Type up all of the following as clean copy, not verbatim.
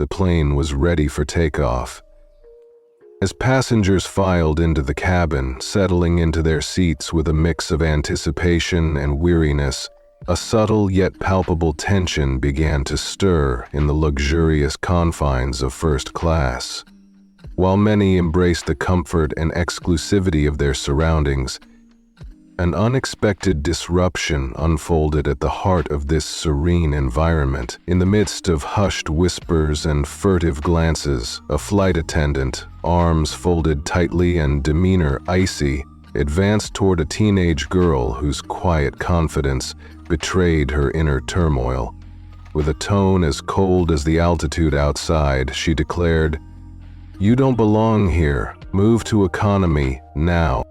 The plane was ready for takeoff. As passengers filed into the cabin, settling into their seats with a mix of anticipation and weariness, a subtle yet palpable tension began to stir in the luxurious confines of first class. While many embraced the comfort and exclusivity of their surroundings, an unexpected disruption unfolded at the heart of this serene environment. In the midst of hushed whispers and furtive glances, a flight attendant, arms folded tightly and demeanor icy, advanced toward a teenage girl whose quiet confidence betrayed her inner turmoil. With a tone as cold as the altitude outside, she declared, "You don't belong here. Move to economy now."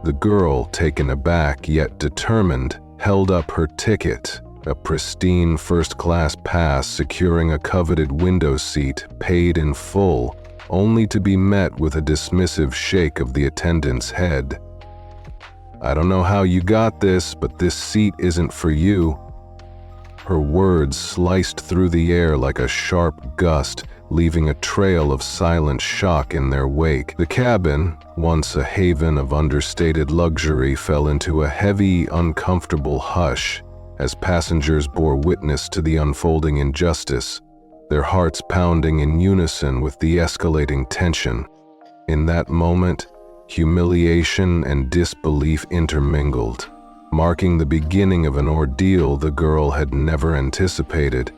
The girl, taken aback yet determined, held up her ticket, a pristine first-class pass securing a coveted window seat, paid in full, only to be met with a dismissive shake of the attendant's head. "I don't know how you got this, but this seat isn't for you." Her words sliced through the air like a sharp gust, leaving a trail of silent shock in their wake. The cabin, once a haven of understated luxury, fell into a heavy, uncomfortable hush as passengers bore witness to the unfolding injustice, their hearts pounding in unison with the escalating tension. In that moment, humiliation and disbelief intermingled, marking the beginning of an ordeal the girl had never anticipated.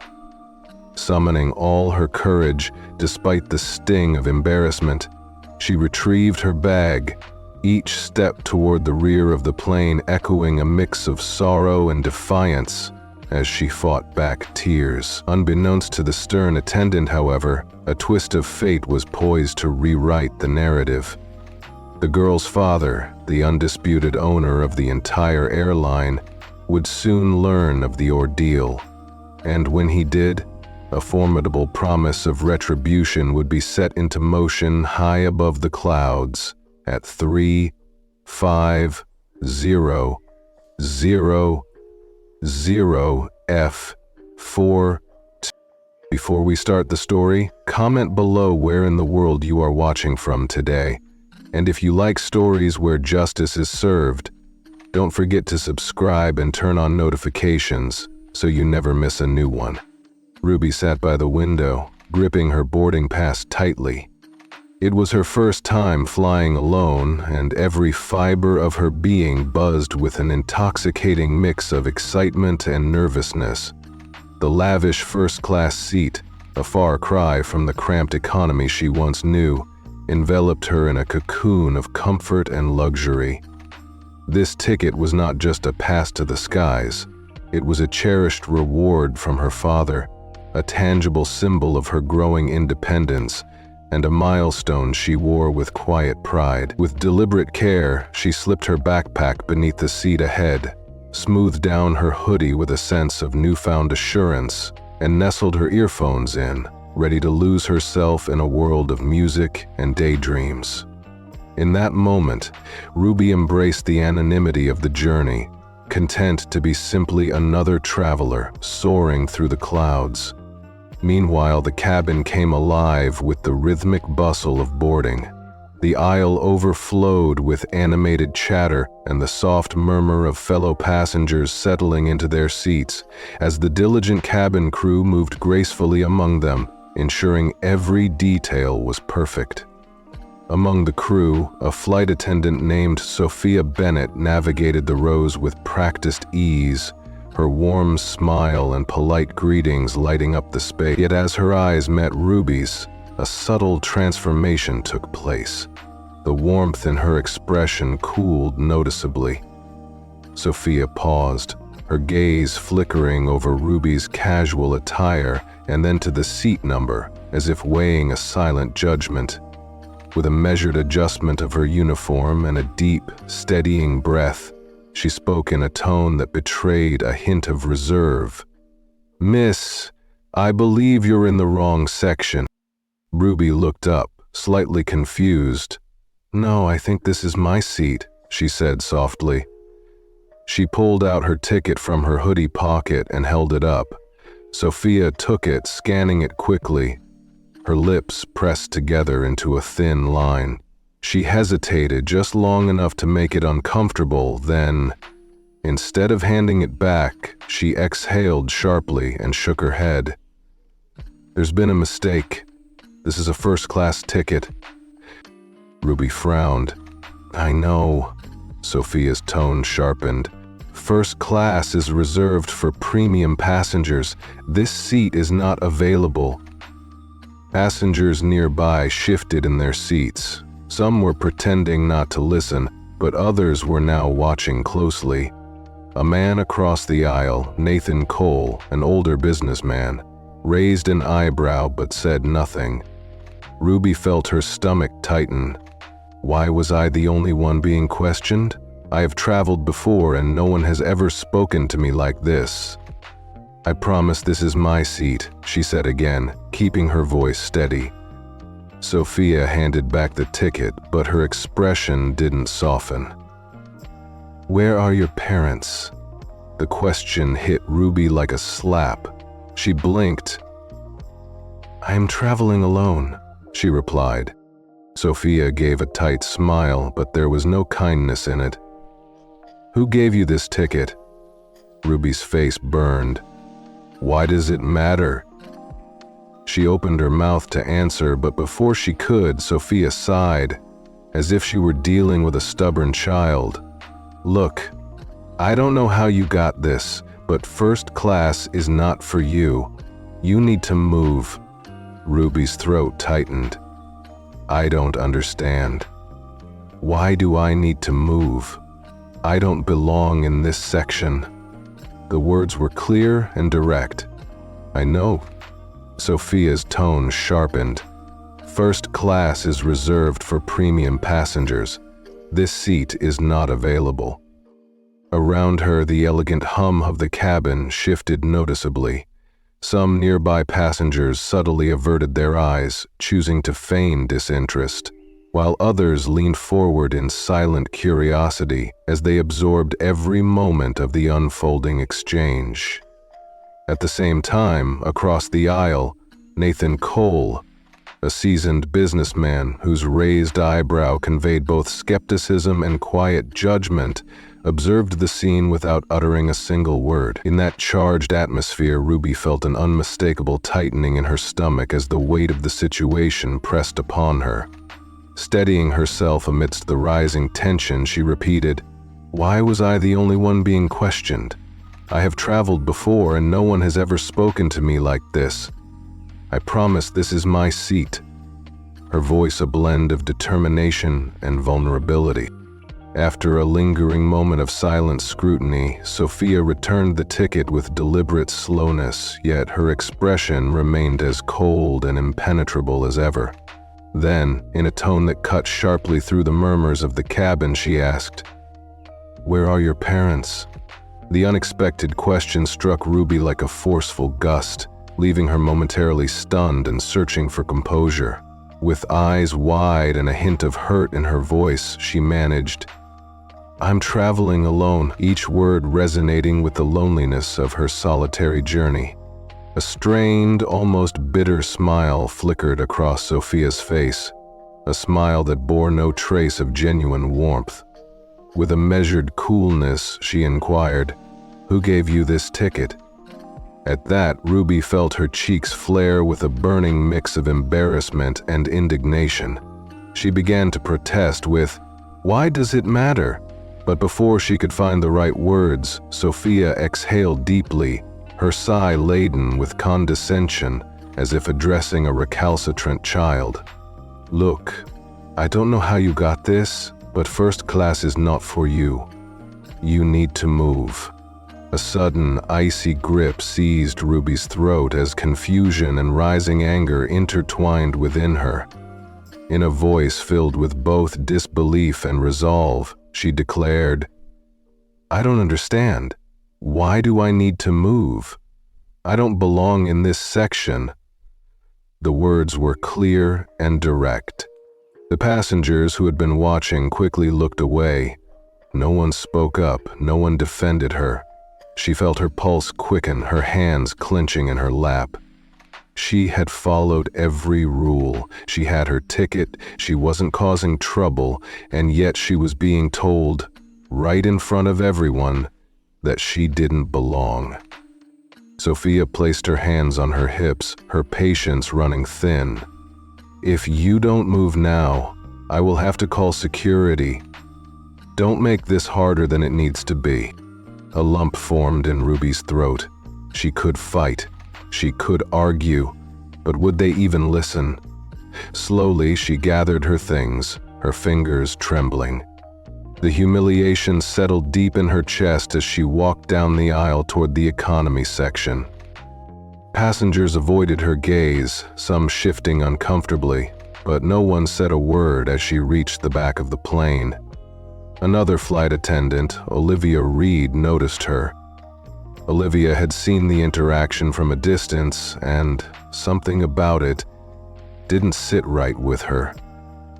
Summoning all her courage, despite the sting of embarrassment, she retrieved her bag, each step toward the rear of the plane echoing a mix of sorrow and defiance as she fought back tears. Unbeknownst to the stern attendant, however, a twist of fate was poised to rewrite the narrative. The girl's father, the undisputed owner of the entire airline, would soon learn of the ordeal, and when he did, a formidable promise of retribution would be set into motion high above the clouds at 35000F4. Before we start the story, comment below where in the world you are watching from today. And if you like stories where justice is served, don't forget to subscribe and turn on notifications so you never miss a new one. Ruby sat by the window, gripping her boarding pass tightly. It was her first time flying alone, and every fiber of her being buzzed with an intoxicating mix of excitement and nervousness. The lavish first-class seat, a far cry from the cramped economy she once knew, enveloped her in a cocoon of comfort and luxury. This ticket was not just a pass to the skies. It was a cherished reward from her father, a tangible symbol of her growing independence, and a milestone she wore with quiet pride. With deliberate care, she slipped her backpack beneath the seat ahead, smoothed down her hoodie with a sense of newfound assurance, and nestled her earphones in, ready to lose herself in a world of music and daydreams. In that moment, Ruby embraced the anonymity of the journey, content to be simply another traveler soaring through the clouds. Meanwhile, the cabin came alive with the rhythmic bustle of boarding. The aisle overflowed with animated chatter and the soft murmur of fellow passengers settling into their seats as the diligent cabin crew moved gracefully among them, ensuring every detail was perfect. Among the crew, a flight attendant named Sophia Bennett navigated the rows with practiced ease, her warm smile and polite greetings lighting up the space. Yet as her eyes met Ruby's, a subtle transformation took place. The warmth in her expression cooled noticeably. Sophia paused, her gaze flickering over Ruby's casual attire and then to the seat number, as if weighing a silent judgment. With a measured adjustment of her uniform and a deep, steadying breath, she spoke in a tone that betrayed a hint of reserve. "Miss, I believe you're in the wrong section." Ruby looked up, slightly confused. "No, I think this is my seat," she said softly. She pulled out her ticket from her hoodie pocket and held it up. Sophia took it, scanning it quickly. her lips pressed together into a thin line. She hesitated just long enough to make it uncomfortable, then, instead of handing it back, she exhaled sharply and shook her head. "There's been a mistake. This is a first-class ticket." Ruby frowned. "I know." Sophia's tone sharpened. "First class is reserved for premium passengers. This seat is not available." Passengers nearby shifted in their seats. Some were pretending not to listen, but others were now watching closely. A man across the aisle, Nathan Cole, an older businessman, raised an eyebrow but said nothing. Ruby felt her stomach tighten. Why was I the only one being questioned? I have traveled before and no one has ever spoken to me like this. "I promise this is my seat," she said again, keeping her voice steady. Sophia handed back the ticket, but her expression didn't soften. "Where are your parents?" The question hit Ruby like a slap. She blinked. "I am traveling alone," she replied. Sophia gave a tight smile, but there was no kindness in it. "Who gave you this ticket?" Ruby's face burned. "Why does it matter?" She opened her mouth to answer, but before she could, Sophia sighed, as if she were dealing with a stubborn child. "Look, I don't know how you got this, but first class is not for you. You need to move." Ruby's throat tightened. "I don't understand. Why do I need to move? I don't belong in this section." The words were clear and direct. "I know." Sophia's tone sharpened. "First class is reserved for premium passengers. This seat is not available." Around her, the elegant hum of the cabin shifted noticeably. Some nearby passengers subtly averted their eyes, choosing to feign disinterest, while others leaned forward in silent curiosity as they absorbed every moment of the unfolding exchange. At the same time, across the aisle, Nathan Cole, a seasoned businessman whose raised eyebrow conveyed both skepticism and quiet judgment, observed the scene without uttering a single word. In that charged atmosphere, Ruby felt an unmistakable tightening in her stomach as the weight of the situation pressed upon her. Steadying herself amidst the rising tension, she repeated, "Why was I the only one being questioned? I have traveled before and no one has ever spoken to me like this. I promise this is my seat." Her voice a blend of determination and vulnerability. After a lingering moment of silent scrutiny, Sophia returned the ticket with deliberate slowness, yet her expression remained as cold and impenetrable as ever. Then, in a tone that cut sharply through the murmurs of the cabin, she asked, "Where are your parents?" The unexpected question struck Ruby like a forceful gust, leaving her momentarily stunned and searching for composure. With eyes wide and a hint of hurt in her voice, she managed, "I'm traveling alone," each word resonating with the loneliness of her solitary journey. A strained, almost bitter smile flickered across Sophia's face, a smile that bore no trace of genuine warmth. With a measured coolness, she inquired, "Who gave you this ticket?" At that, Ruby felt her cheeks flare with a burning mix of embarrassment and indignation. She began to protest with, "Why does it matter?" But before she could find the right words, Sophia exhaled deeply, her sigh laden with condescension, as if addressing a recalcitrant child. "Look, I don't know how you got this, but first class is not for you. You need to move." A sudden, icy grip seized Ruby's throat as confusion and rising anger intertwined within her. In a voice filled with both disbelief and resolve, she declared, "I don't understand. Why do I need to move? I don't belong in this section." The words were clear and direct. The passengers who had been watching quickly looked away. No one spoke up, no one defended her. She felt her pulse quicken, her hands clenching in her lap. She had followed every rule. She had her ticket, she wasn't causing trouble, and yet she was being told, right in front of everyone, that she didn't belong. Sophia placed her hands on her hips, her patience running thin. "If you don't move now, I will have to call security. Don't make this harder than it needs to be." A lump formed in Ruby's throat. She could fight. She could argue. But would they even listen? Slowly, she gathered her things, her fingers trembling. The humiliation settled deep in her chest as she walked down the aisle toward the economy section. Passengers avoided her gaze, some shifting uncomfortably, but no one said a word as she reached the back of the plane. Another flight attendant, Olivia Reed, noticed her. Olivia had seen the interaction from a distance, and something about it didn't sit right with her.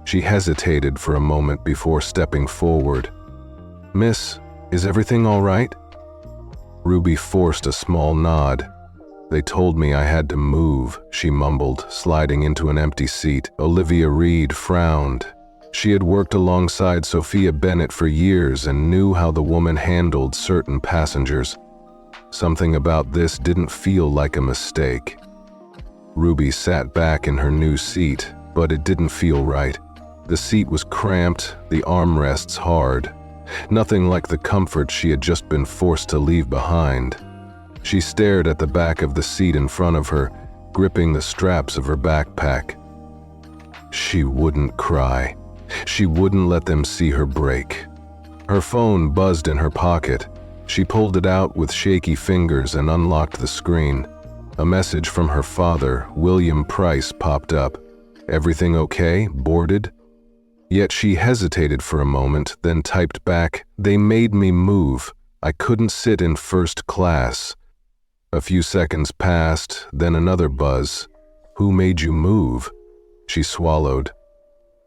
She hesitated for a moment before stepping forward. "Miss, is everything all right?" Ruby forced a small nod. "They told me I had to move," she mumbled, sliding into an empty seat. Olivia Reed frowned. She had worked alongside Sophia Bennett for years and knew how the woman handled certain passengers. Something about this didn't feel like a mistake. Ruby sat back in her new seat, but it didn't feel right. The seat was cramped, the armrests hard. Nothing like the comfort she had just been forced to leave behind. She stared at the back of the seat in front of her, gripping the straps of her backpack. She wouldn't cry. She wouldn't let them see her break. Her phone buzzed in her pocket. She pulled it out with shaky fingers and unlocked the screen. A message from her father, William Price, popped up. "Everything okay? Boarded?" Yet she hesitated for a moment, then typed back, "They made me move. I couldn't sit in first class." A few seconds passed, then another buzz. "Who made you move?" She swallowed.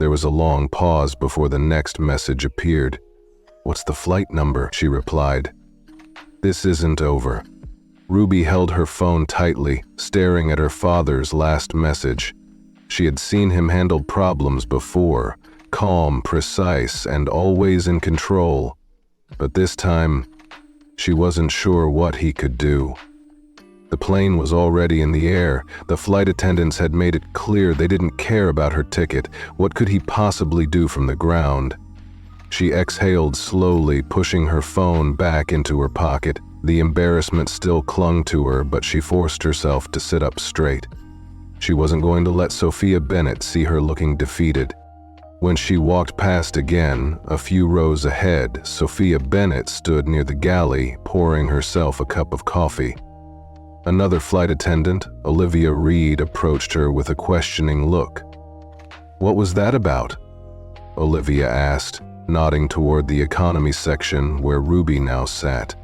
There was a long pause before the next message appeared. "What's the flight number?" she replied. This isn't over. Ruby held her phone tightly, staring at her father's last message. She had seen him handle problems before, calm, precise, and always in control. But this time, she wasn't sure what he could do. The plane was already in the air. The flight attendants had made it clear they didn't care about her ticket. What could he possibly do from the ground? She exhaled slowly, pushing her phone back into her pocket. The embarrassment still clung to her, but she forced herself to sit up straight. She wasn't going to let Sophia Bennett see her looking defeated. When she walked past again, a few rows ahead, Sophia Bennett stood near the galley, pouring herself a cup of coffee. Another flight attendant, Olivia Reed, approached her with a questioning look. "What was that about?" Olivia asked, nodding toward the economy section where Ruby now sat.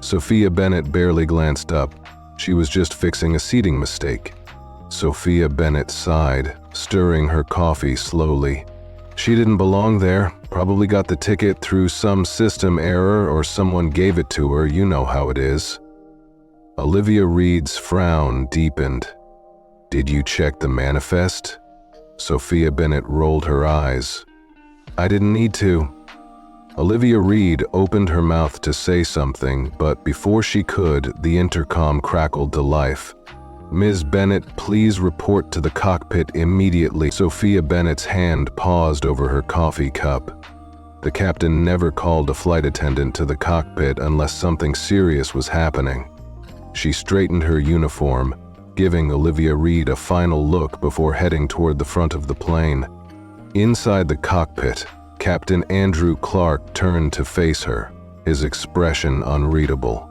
Sophia Bennett barely glanced up. She was just fixing a seating mistake. Sophia Bennett sighed, stirring her coffee slowly. She didn't belong there, probably got the ticket through some system error or someone gave it to her, you know how it is. Olivia Reed's frown deepened. "Did you check the manifest?" Sophia Bennett rolled her eyes. "I didn't need to." Olivia Reed opened her mouth to say something, but before she could, the intercom crackled to life. "Ms. Bennett, please report to the cockpit immediately." Sophia Bennett's hand paused over her coffee cup. The captain never called a flight attendant to the cockpit unless something serious was happening. She straightened her uniform, giving Olivia Reed a final look before heading toward the front of the plane. Inside the cockpit, Captain Andrew Clark turned to face her, his expression unreadable.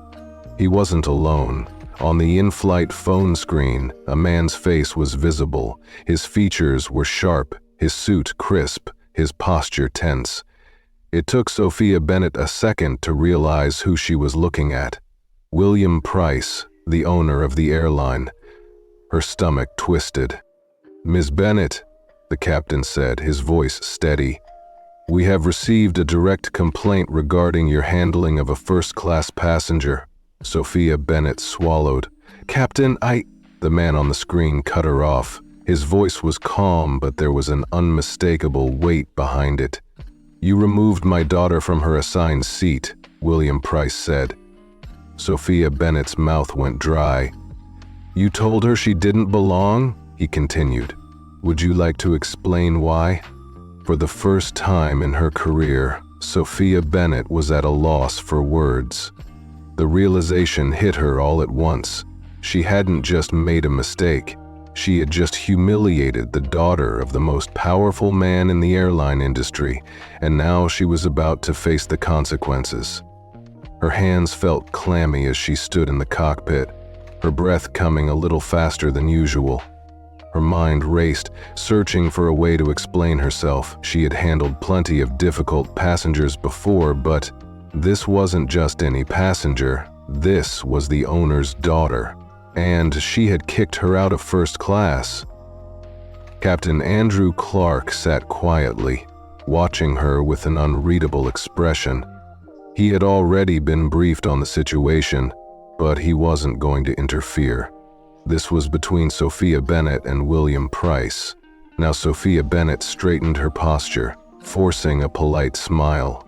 He wasn't alone. On the in-flight phone screen, a man's face was visible. His features were sharp, his suit crisp, his posture tense. It took Sophia Bennett a second to realize who she was looking at. William Price, the owner of the airline. Her stomach twisted. "Ms. Bennett," the captain said, his voice steady, "we have received a direct complaint regarding your handling of a first-class passenger." Sophia Bennett swallowed. "Captain, The man on the screen cut her off. His voice was calm, but there was an unmistakable weight behind it. "You removed my daughter from her assigned seat," William Price said. Sophia Bennett's mouth went dry. "You told her she didn't belong?" he continued. "Would you like to explain why?" For the first time in her career, Sophia Bennett was at a loss for words. The realization hit her all at once. She hadn't just made a mistake. She had just humiliated the daughter of the most powerful man in the airline industry, and now she was about to face the consequences. Her hands felt clammy as she stood in the cockpit, her breath coming a little faster than usual. Her mind raced, searching for a way to explain herself. She had handled plenty of difficult passengers before, but this wasn't just any passenger. This was the owner's daughter, and she had kicked her out of first class. Captain Andrew Clark sat quietly, watching her with an unreadable expression. He had already been briefed on the situation, but he wasn't going to interfere. This was between Sophia Bennett and William Price. Now Sophia Bennett straightened her posture, forcing a polite smile.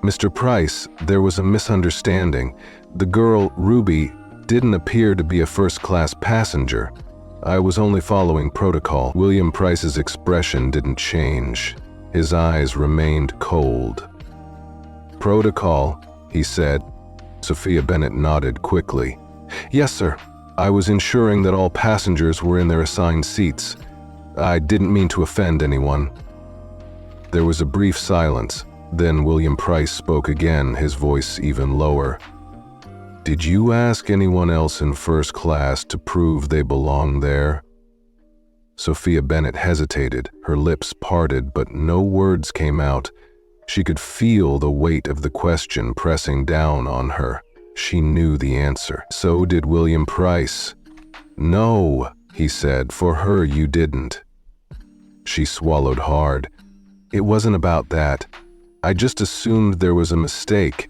"Mr. Price, there was a misunderstanding. The girl, Ruby, didn't appear to be a first-class passenger. I was only following protocol." William Price's expression didn't change. His eyes remained cold. "Protocol," he said. Sophia Bennett nodded quickly. "Yes, sir. I was ensuring that all passengers were in their assigned seats. I didn't mean to offend anyone." There was a brief silence. Then William Price spoke again, his voice even lower. "Did you ask anyone else in first class to prove they belong there?" Sophia Bennett hesitated, her lips parted, but no words came out. She could feel the weight of the question pressing down on her. She knew the answer. So did William Price. "No," he said, "for her you didn't." She swallowed hard. "It wasn't about that. I just assumed there was a mistake."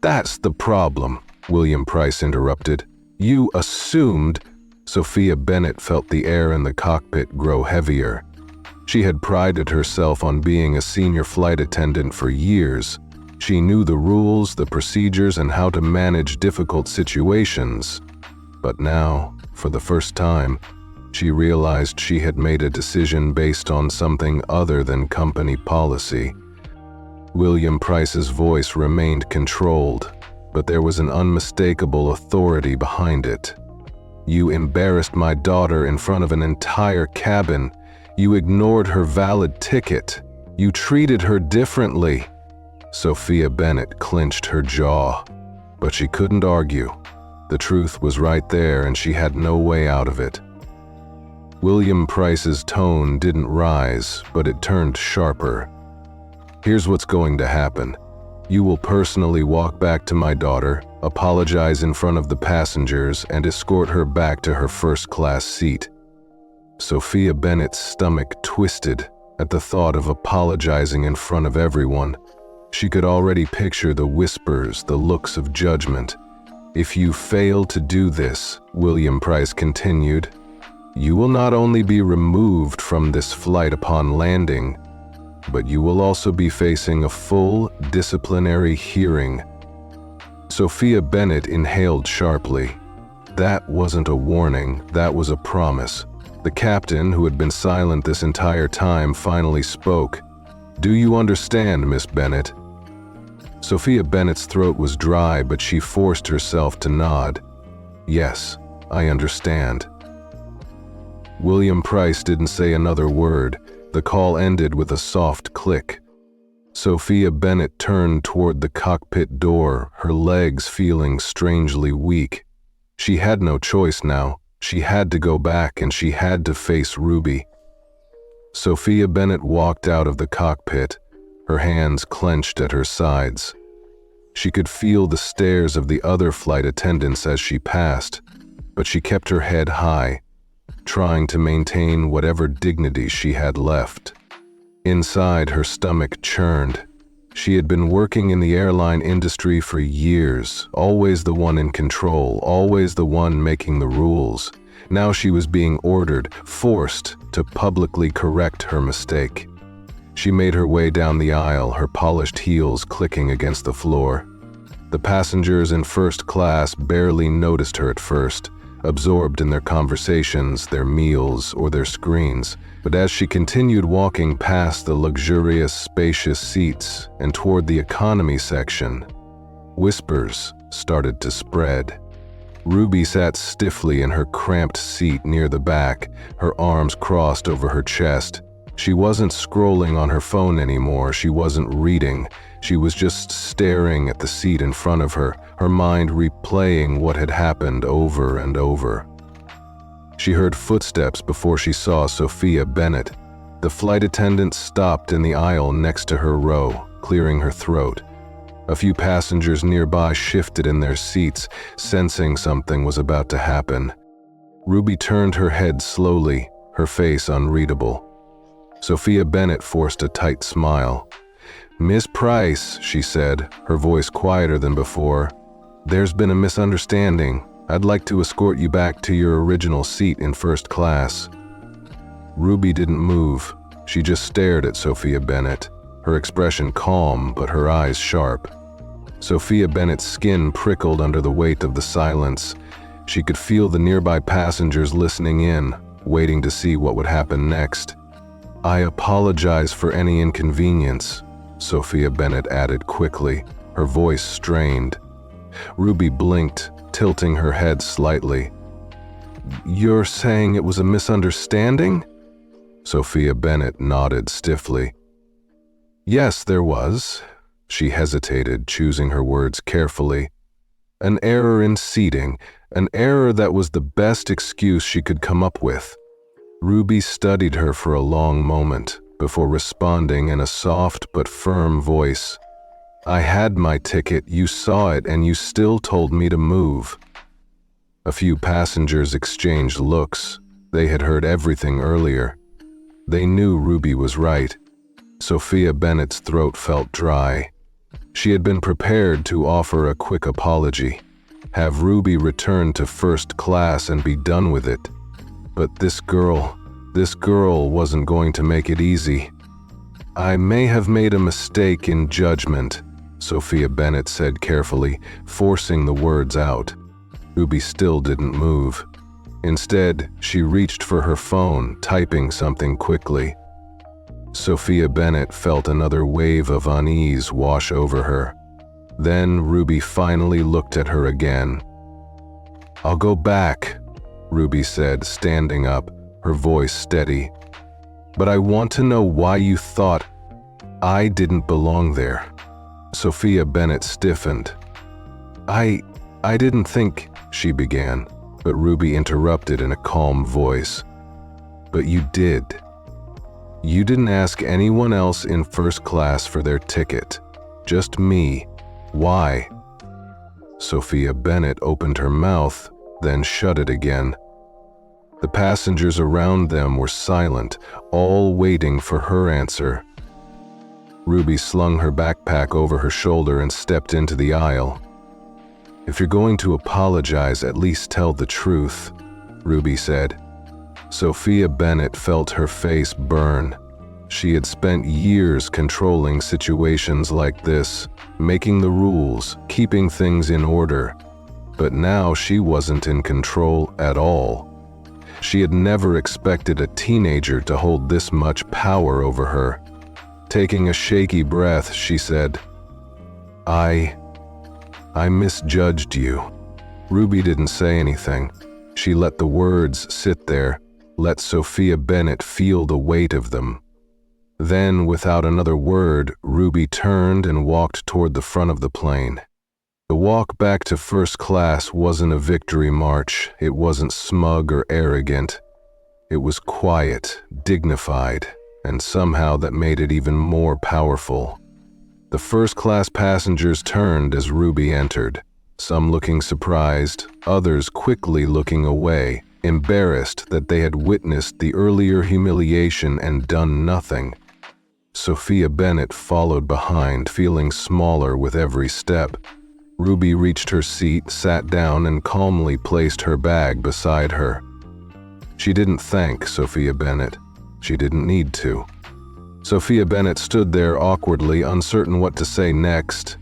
"That's the problem," William Price interrupted. "You assumed." Sophia Bennett felt the air in the cockpit grow heavier. She had prided herself on being a senior flight attendant for years. She knew the rules, the procedures, and how to manage difficult situations. But now, for the first time, she realized she had made a decision based on something other than company policy. William Price's voice remained controlled, but there was an unmistakable authority behind it. "You embarrassed my daughter in front of an entire cabin. You ignored her valid ticket. You treated her differently." Sophia Bennett clenched her jaw, but she couldn't argue. The truth was right there, and she had no way out of it. William Price's tone didn't rise, but it turned sharper. "Here's what's going to happen. You will personally walk back to my daughter, apologize in front of the passengers, and escort her back to her first-class seat." Sophia Bennett's stomach twisted at the thought of apologizing in front of everyone. She could already picture the whispers, the looks of judgment. "If you fail to do this," William Price continued, "you will not only be removed from this flight upon landing, but you will also be facing a full disciplinary hearing." Sophia Bennett inhaled sharply. That wasn't a warning, that was a promise. The captain, who had been silent this entire time, finally spoke. "Do you understand, Miss Bennett?" Sophia Bennett's throat was dry, but she forced herself to nod. "Yes, I understand." William Price didn't say another word. The call ended with a soft click. Sophia Bennett turned toward the cockpit door, her legs feeling strangely weak. She had no choice now. She had to go back, and she had to face Ruby. Sophia Bennett walked out of the cockpit, her hands clenched at her sides. She could feel the stares of the other flight attendants as she passed, but she kept her head high, trying to maintain whatever dignity she had left. Inside, her stomach churned. She had been working in the airline industry for years, always the one in control, always the one making the rules. Now she was being ordered, forced to publicly correct her mistake. She made her way down the aisle, her polished heels clicking against the floor. The passengers in first class barely noticed her at first, absorbed in their conversations, their meals, or their screens. But as she continued walking past the luxurious, spacious seats and toward the economy section, whispers started to spread. Ruby sat stiffly in her cramped seat near the back, her arms crossed over her chest. She wasn't scrolling on her phone anymore, she wasn't reading. She was just staring at the seat in front of her, her mind replaying what had happened over and over. She heard footsteps before she saw Sophia Bennett. The flight attendant stopped in the aisle next to her row, clearing her throat. A few passengers nearby shifted in their seats, sensing something was about to happen. Ruby turned her head slowly, her face unreadable. Sophia Bennett forced a tight smile. "Miss Price," she said, her voice quieter than before, "there's been a misunderstanding. I'd like to escort you back to your original seat in first class." Ruby didn't move. She just stared at Sophia Bennett, her expression calm but her eyes sharp. Sophia Bennett's skin prickled under the weight of the silence. She could feel the nearby passengers listening in, waiting to see what would happen next. "I apologize for any inconvenience," Sophia Bennett added quickly, her voice strained. Ruby blinked, tilting her head slightly. "You're saying it was a misunderstanding?" Sophia Bennett nodded stiffly. "Yes, there was." She hesitated, choosing her words carefully. "An error in seating, an error that was the best excuse she could come up with." Ruby studied her for a long moment before responding in a soft but firm voice. "I had my ticket, you saw it, and you still told me to move." A few passengers exchanged looks. They had heard everything earlier. They knew Ruby was right. Sophia Bennett's throat felt dry. She had been prepared to offer a quick apology, have Ruby return to first class and be done with it. But this girl wasn't going to make it easy. "I may have made a mistake in judgment," Sophia Bennett said carefully, forcing the words out. Ruby still didn't move. Instead, she reached for her phone, typing something quickly. Sophia Bennett felt another wave of unease wash over her. Then Ruby finally looked at her again. "I'll go back," Ruby said, standing up, her voice steady. "But I want to know why you thought I didn't belong there." Sophia Bennett stiffened. I didn't think," she began, but Ruby interrupted in a calm voice. "But you did. You didn't ask anyone else in first class for their ticket. Just me. Why?" Sophia Bennett opened her mouth, then shut it again. The passengers around them were silent, all waiting for her answer. Ruby slung her backpack over her shoulder and stepped into the aisle. "If you're going to apologize, at least tell the truth," Ruby said. Sophia Bennett felt her face burn. She had spent years controlling situations like this, making the rules, keeping things in order. But now she wasn't in control at all. She had never expected a teenager to hold this much power over her. Taking a shaky breath, she said, I misjudged you." Ruby didn't say anything. She let the words sit there, let Sophia Bennett feel the weight of them. Then, without another word, Ruby turned and walked toward the front of the plane. The walk back to first class wasn't a victory march. It wasn't smug or arrogant. It was quiet, dignified, and somehow that made it even more powerful. The first-class passengers turned as Ruby entered, some looking surprised, others quickly looking away, embarrassed that they had witnessed the earlier humiliation and done nothing. Sophia Bennett followed behind, feeling smaller with every step. Ruby reached her seat, sat down, and calmly placed her bag beside her. She didn't thank Sophia Bennett. She didn't need to. Sophia Bennett stood there awkwardly, uncertain what to say next.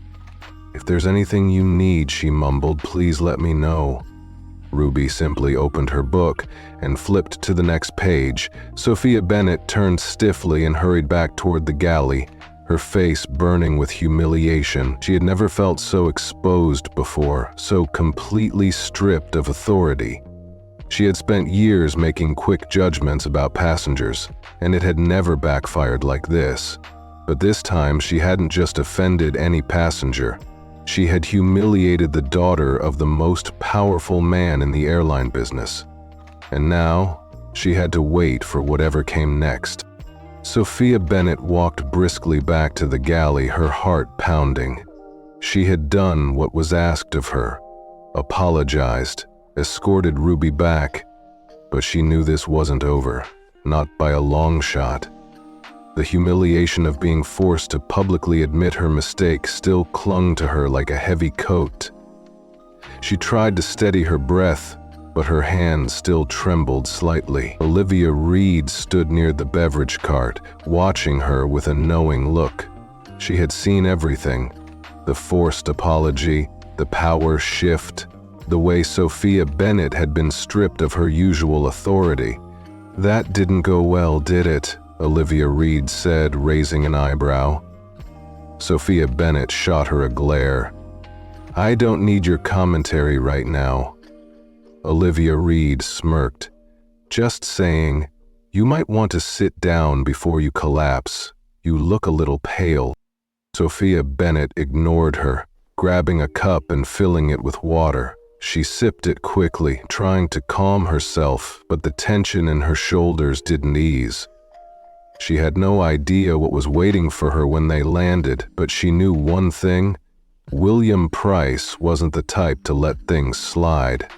"If there's anything you need," she mumbled, "please let me know." Ruby simply opened her book and flipped to the next page. Sophia Bennett turned stiffly and hurried back toward the galley, her face burning with humiliation. She had never felt so exposed before, so completely stripped of authority. She had spent years making quick judgments about passengers, and it had never backfired like this. But this time, she hadn't just offended any passenger. She had humiliated the daughter of the most powerful man in the airline business. And now, she had to wait for whatever came next. Sophia Bennett walked briskly back to the galley, her heart pounding. She had done what was asked of her, apologized, escorted Ruby back, but she knew this wasn't over, not by a long shot. The humiliation of being forced to publicly admit her mistake still clung to her like a heavy coat. She tried to steady her breath, but her hand still trembled slightly. Olivia Reed stood near the beverage cart, watching her with a knowing look. She had seen everything: the forced apology, the power shift, the way Sophia Bennett had been stripped of her usual authority. "That didn't go well, did it?" Olivia Reed said, raising an eyebrow. Sophia Bennett shot her a glare. "I don't need your commentary right now." Olivia Reed smirked. "Just saying, you might want to sit down before you collapse. You look a little pale." Sophia Bennett ignored her, grabbing a cup and filling it with water. She sipped it quickly, trying to calm herself, but the tension in her shoulders didn't ease. She had no idea what was waiting for her when they landed, but she knew one thing: William Price wasn't the type to let things slide.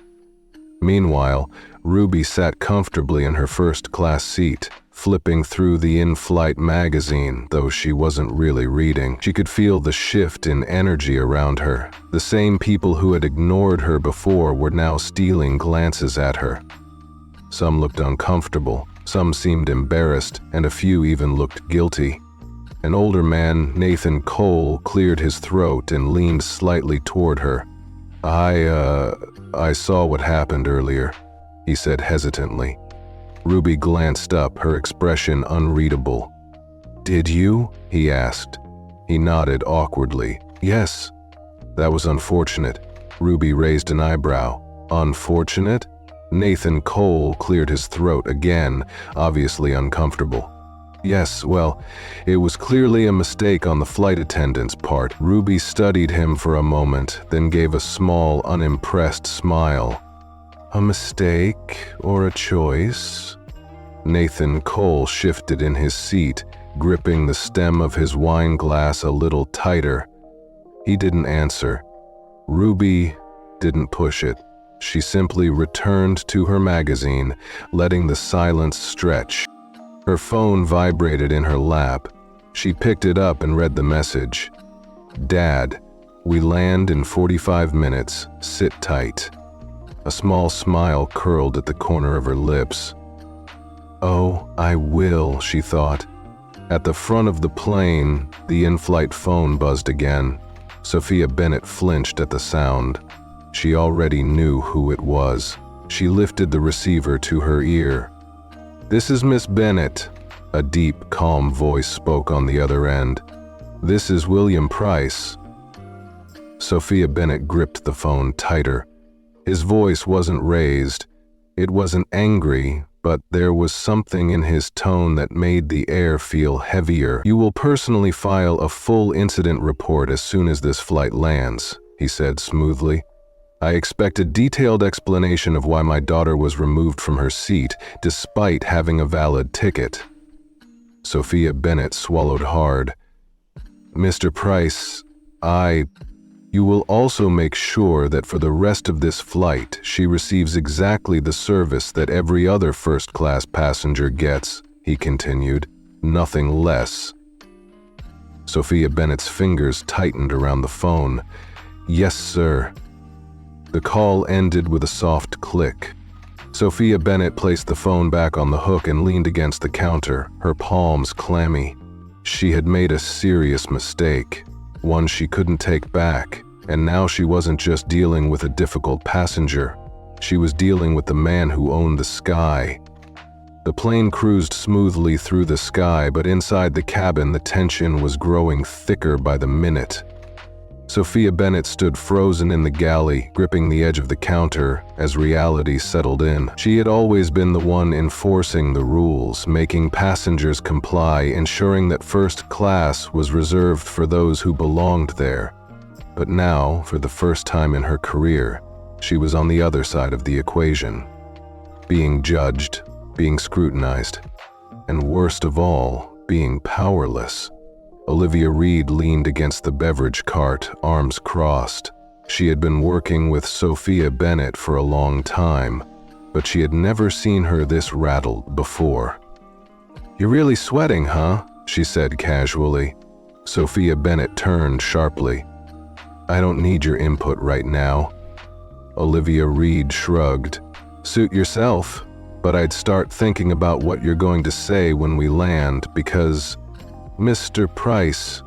Meanwhile, Ruby sat comfortably in her first-class seat, flipping through the in-flight magazine, though she wasn't really reading. She could feel the shift in energy around her. The same people who had ignored her before were now stealing glances at her. Some looked uncomfortable, some seemed embarrassed, and a few even looked guilty. An older man, Nathan Cole, cleared his throat and leaned slightly toward her. I saw what happened earlier," he said hesitantly. Ruby glanced up, her expression unreadable. "Did you?" he asked. He nodded awkwardly. "Yes." "That was unfortunate." Ruby raised an eyebrow. "Unfortunate?" Nathan Cole cleared his throat again, obviously uncomfortable. "Yes, well, it was clearly a mistake on the flight attendant's part." Ruby studied him for a moment, then gave a small, unimpressed smile. "A mistake or a choice?" Nathan Cole shifted in his seat, gripping the stem of his wine glass a little tighter. He didn't answer. Ruby didn't push it. She simply returned to her magazine, letting the silence stretch. Her phone vibrated in her lap. She picked it up and read the message. "Dad, we land in 45 minutes. Sit tight." A small smile curled at the corner of her lips. "Oh, I will," she thought. At the front of the plane, the in-flight phone buzzed again. Sophia Bennett flinched at the sound. She already knew who it was. She lifted the receiver to her ear. "This is Miss Bennett," a deep, calm voice spoke on the other end. "This is William Price." Sophia Bennett gripped the phone tighter. His voice wasn't raised. It wasn't angry, but there was something in his tone that made the air feel heavier. "You will personally file a full incident report as soon as this flight lands," he said smoothly. "I expect a detailed explanation of why my daughter was removed from her seat, despite having a valid ticket." Sophia Bennett swallowed hard. "Mr. Price, you will also make sure that for the rest of this flight, she receives exactly the service that every other first-class passenger gets," he continued. "Nothing less." Sophia Bennett's fingers tightened around the phone. "Yes, sir." The call ended with a soft click. Sophia Bennett placed the phone back on the hook and leaned against the counter, her palms clammy. She had made a serious mistake, one she couldn't take back, and now she wasn't just dealing with a difficult passenger. She was dealing with the man who owned the sky. The plane cruised smoothly through the sky, but inside the cabin the tension was growing thicker by the minute. Sophia Bennett stood frozen in the galley, gripping the edge of the counter as reality settled in. She had always been the one enforcing the rules, making passengers comply, ensuring that first class was reserved for those who belonged there. But now, for the first time in her career, she was on the other side of the equation, being judged, being scrutinized, and worst of all, being powerless. Olivia Reed leaned against the beverage cart, arms crossed. She had been working with Sophia Bennett for a long time, but she had never seen her this rattled before. "You're really sweating, huh?" she said casually. Sophia Bennett turned sharply. "I don't need your input right now." Olivia Reed shrugged. "Suit yourself, but I'd start thinking about what you're going to say when we land, because Mr. Price,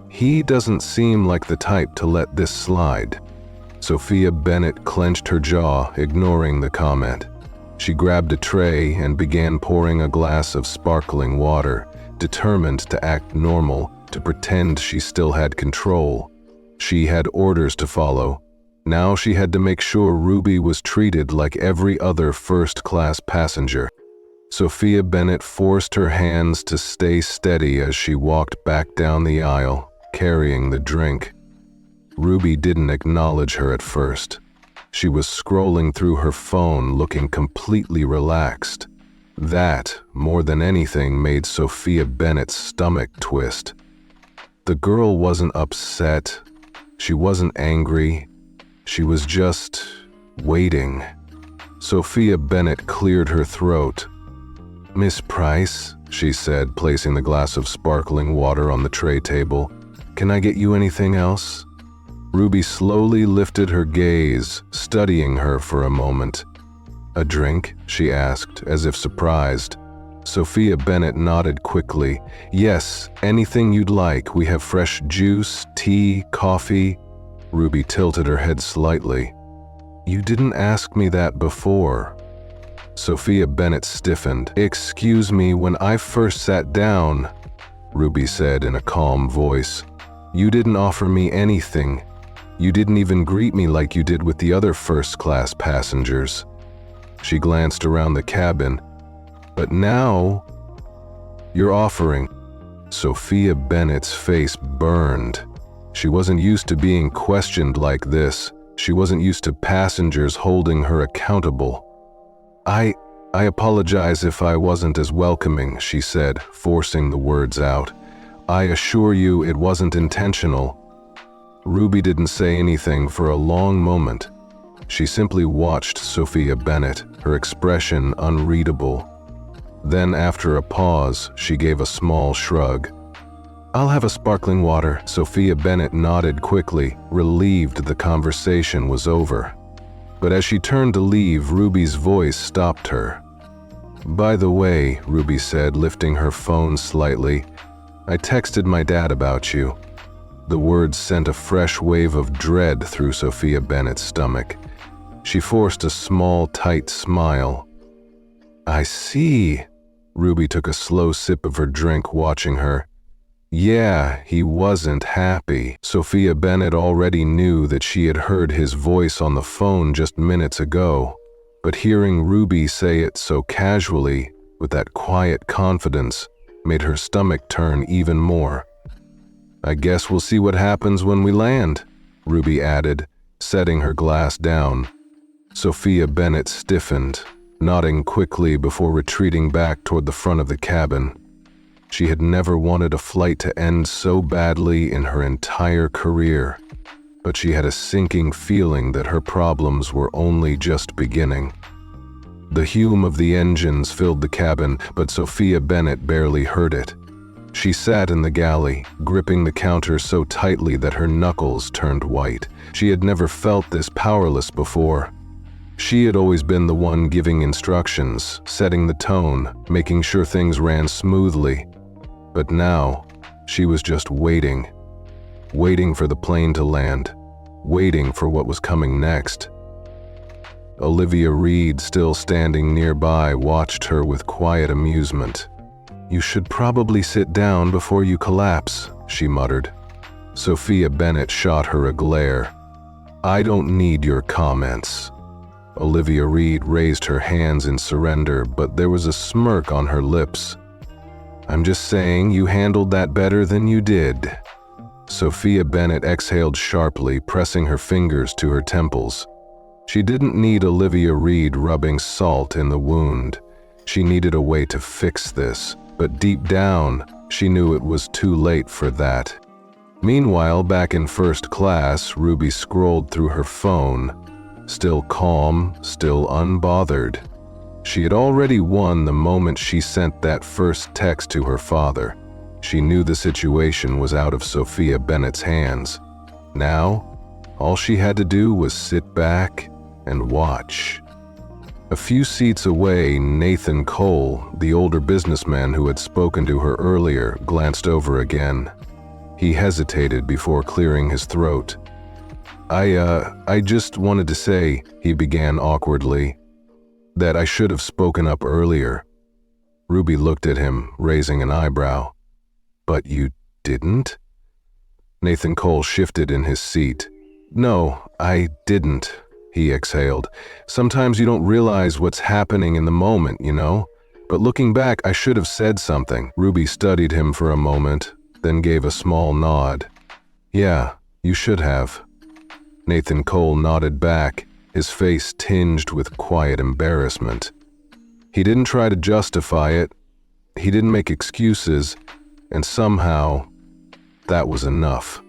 he doesn't seem like the type to let this slide." Sophia Bennett clenched her jaw, ignoring the comment. She grabbed a tray and began pouring a glass of sparkling water, determined to act normal, to pretend she still had control. She had orders to follow. Now she had to make sure Ruby was treated like every other first-class passenger. Sophia Bennett forced her hands to stay steady as she walked back down the aisle, carrying the drink. Ruby didn't acknowledge her at first. She was scrolling through her phone, looking completely relaxed. That, more than anything, made Sophia Bennett's stomach twist. The girl wasn't upset. She wasn't angry. She was just waiting. Sophia Bennett cleared her throat. "Miss Price," she said, placing the glass of sparkling water on the tray table, "can I get you anything else?" Ruby slowly lifted her gaze, studying her for a moment. "A drink?" she asked, as if surprised. Sophia Bennett nodded quickly. "Yes, anything you'd like. We have fresh juice, tea, coffee." Ruby tilted her head slightly. "You didn't ask me that before." Sophia Bennett stiffened. "Excuse me, when I first sat down," Ruby said in a calm voice, "you didn't offer me anything. You didn't even greet me like you did with the other first-class passengers." She glanced around the cabin. "But now, you're offering." Sophia Bennett's face burned. She wasn't used to being questioned like this. She wasn't used to passengers holding her accountable. I apologize if I wasn't as welcoming," she said, forcing the words out. "I assure you it wasn't intentional." Ruby didn't say anything for a long moment. She simply watched Sophia Bennett, her expression unreadable. Then, after a pause, she gave a small shrug. "I'll have a sparkling water." Sophia Bennett nodded quickly, relieved the conversation was over. But as she turned to leave, Ruby's voice stopped her. "By the way," Ruby said, lifting her phone slightly, "I texted my dad about you." The words sent a fresh wave of dread through Sophia Bennett's stomach. She forced a small, tight smile. "I see." Ruby took a slow sip of her drink, watching her. "Yeah, he wasn't happy." Sophia Bennett already knew that she had heard his voice on the phone just minutes ago, but hearing Ruby say it so casually, with that quiet confidence, made her stomach turn even more. "I guess we'll see what happens when we land," Ruby added, setting her glass down. Sophia Bennett stiffened, nodding quickly before retreating back toward the front of the cabin. She had never wanted a flight to end so badly in her entire career, but she had a sinking feeling that her problems were only just beginning. The hum of the engines filled the cabin, but Sophia Bennett barely heard it. She sat in the galley, gripping the counter so tightly that her knuckles turned white. She had never felt this powerless before. She had always been the one giving instructions, setting the tone, making sure things ran smoothly. But now, she was just waiting for the plane to land, waiting for what was coming next. Olivia Reed, still standing nearby, watched her with quiet amusement. "You should probably sit down before you collapse," she muttered. Sophia Bennett shot her a glare. "I don't need your comments." Olivia Reed raised her hands in surrender, but there was a smirk on her lips. "I'm just saying you handled that better than you did." Sophia Bennett exhaled sharply, pressing her fingers to her temples. She didn't need Olivia Reed rubbing salt in the wound. She needed a way to fix this, but deep down, she knew it was too late for that. Meanwhile, back in first class, Ruby scrolled through her phone, still calm, still unbothered. She had already won the moment she sent that first text to her father. She knew the situation was out of Sophia Bennett's hands. Now, all she had to do was sit back and watch. A few seats away, Nathan Cole, the older businessman who had spoken to her earlier, glanced over again. He hesitated before clearing his throat. I just wanted to say," he began awkwardly, "that I should have spoken up earlier." Ruby looked at him, raising an eyebrow. "But you didn't?" Nathan Cole shifted in his seat. "No, I didn't," he exhaled. "Sometimes you don't realize what's happening in the moment, you know? But looking back, I should have said something." Ruby studied him for a moment, then gave a small nod. "Yeah, you should have." Nathan Cole nodded back, his face tinged with quiet embarrassment. He didn't try to justify it. He didn't make excuses, and somehow, that was enough.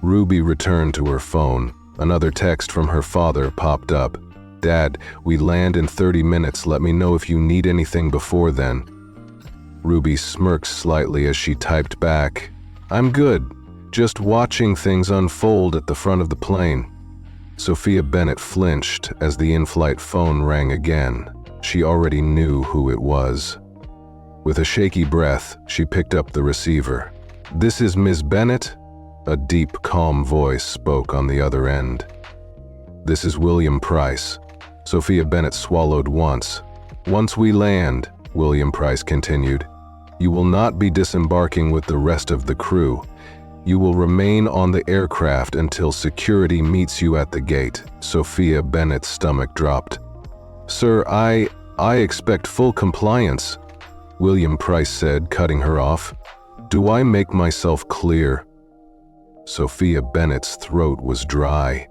Ruby returned to her phone. Another text from her father popped up. "Dad, we land in 30 minutes. Let me know if you need anything before then." Ruby smirked slightly as she typed back, "I'm good. Just watching things unfold at the front of the plane." Sophia Bennett flinched as the in-flight phone rang again. She already knew who it was. With a shaky breath, she picked up the receiver. "This is Ms. Bennett?" A deep, calm voice spoke on the other end. "This is William Price." Sophia Bennett swallowed once. "Once we land," William Price continued, "you will not be disembarking with the rest of the crew. You will remain on the aircraft until security meets you at the gate." Sophia Bennett's stomach dropped. "Sir, I expect full compliance," William Price said, cutting her off. "Do I make myself clear?" Sophia Bennett's throat was dry.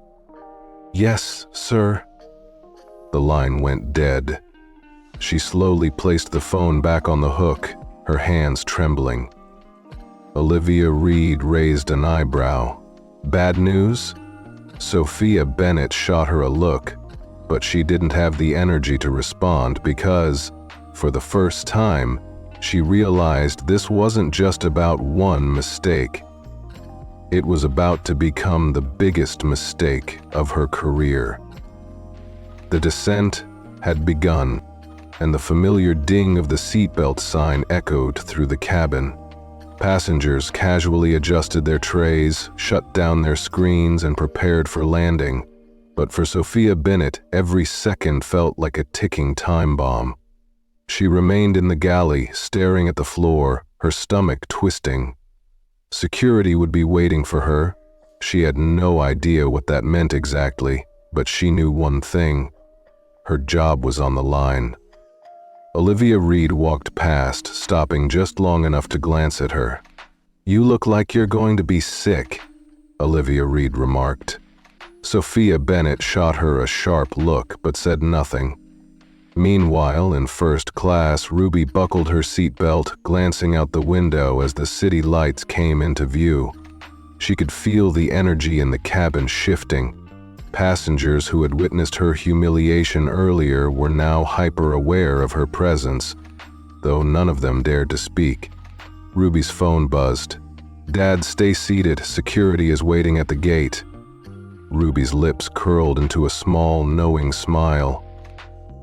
"Yes, sir." The line went dead. She slowly placed the phone back on the hook, her hands trembling. Olivia Reed raised an eyebrow. "Bad news?" Sophia Bennett shot her a look, but she didn't have the energy to respond because, for the first time, she realized this wasn't just about one mistake. It was about to become the biggest mistake of her career. The descent had begun, and the familiar ding of the seatbelt sign echoed through the cabin. Passengers casually adjusted their trays, shut down their screens, and prepared for landing. But for Sophia Bennett, every second felt like a ticking time bomb. She remained in the galley, staring at the floor, her stomach twisting. Security would be waiting for her. She had no idea what that meant exactly, but she knew one thing. Her job was on the line. Olivia Reed walked past, stopping just long enough to glance at her. "You look like you're going to be sick," Olivia Reed remarked. Sophia Bennett shot her a sharp look, but said nothing. Meanwhile, in first class, Ruby buckled her seatbelt, glancing out the window as the city lights came into view. She could feel the energy in the cabin shifting. Passengers who had witnessed her humiliation earlier were now hyper-aware of her presence, though none of them dared to speak. Ruby's phone buzzed. "Dad, stay seated. Security is waiting at the gate." Ruby's lips curled into a small, knowing smile.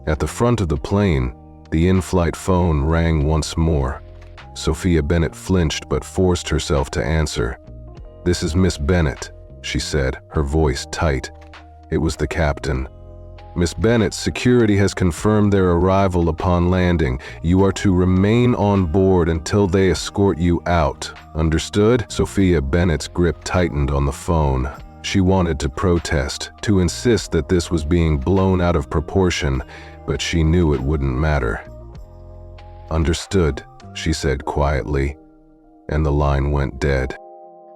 At the front of the plane, the in-flight phone rang once more. Sophia Bennett flinched but forced herself to answer. "This is Miss Bennett," she said, her voice tight. It was the captain. "Miss Bennett, security has confirmed their arrival upon landing. You are to remain on board until they escort you out. Understood?" Sophia Bennett's grip tightened on the phone. She wanted to protest, to insist that this was being blown out of proportion, but she knew it wouldn't matter. "Understood," she said quietly, and the line went dead.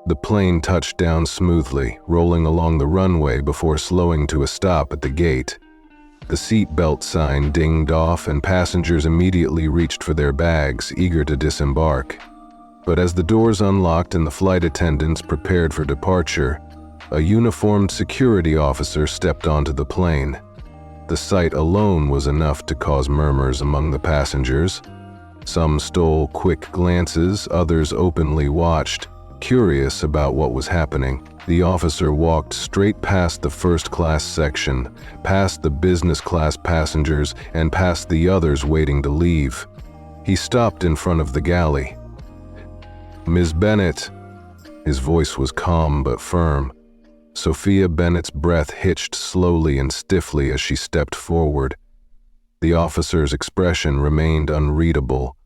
The plane touched down smoothly, rolling along the runway before slowing to a stop at the gate. The seat belt sign dinged off, and passengers immediately reached for their bags, eager to disembark. But as the doors unlocked and the flight attendants prepared for departure, a uniformed security officer stepped onto the plane. The sight alone was enough to cause murmurs among the passengers. Some stole quick glances, others openly watched, curious about what was happening. The officer walked straight past the first-class section, past the business-class passengers, and past the others waiting to leave. He stopped in front of the galley. "Ms. Bennett." His voice was calm but firm. Sophia Bennett's breath hitched slowly and stiffly as she stepped forward. The officer's expression remained unreadable.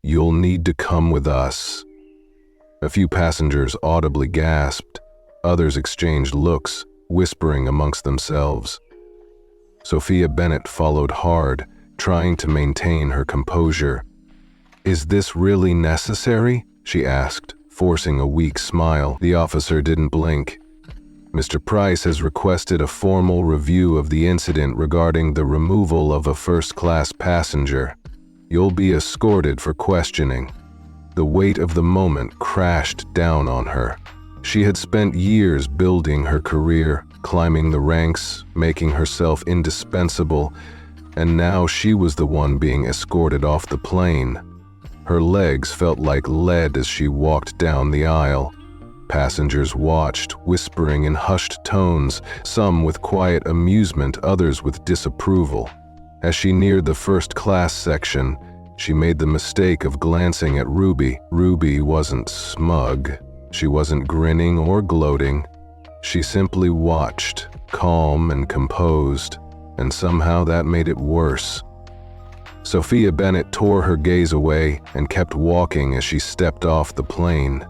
"You'll need to come with us." A few passengers audibly gasped. Others exchanged looks, whispering amongst themselves. Sophia Bennett followed hard, trying to maintain her composure. "Is this really necessary?" she asked, forcing a weak smile. The officer didn't blink. "Mr. Price has requested a formal review of the incident regarding the removal of a first-class passenger. You'll be escorted for questioning." The weight of the moment crashed down on her. She had spent years building her career, climbing the ranks, making herself indispensable, and now she was the one being escorted off the plane. Her legs felt like lead as she walked down the aisle. Passengers watched, whispering in hushed tones, some with quiet amusement, others with disapproval. As she neared the first-class section, she made the mistake of glancing at Ruby. Ruby wasn't smug. She wasn't grinning or gloating. She simply watched, calm and composed, and somehow that made it worse. Sophia Bennett tore her gaze away and kept walking as she stepped off the plane.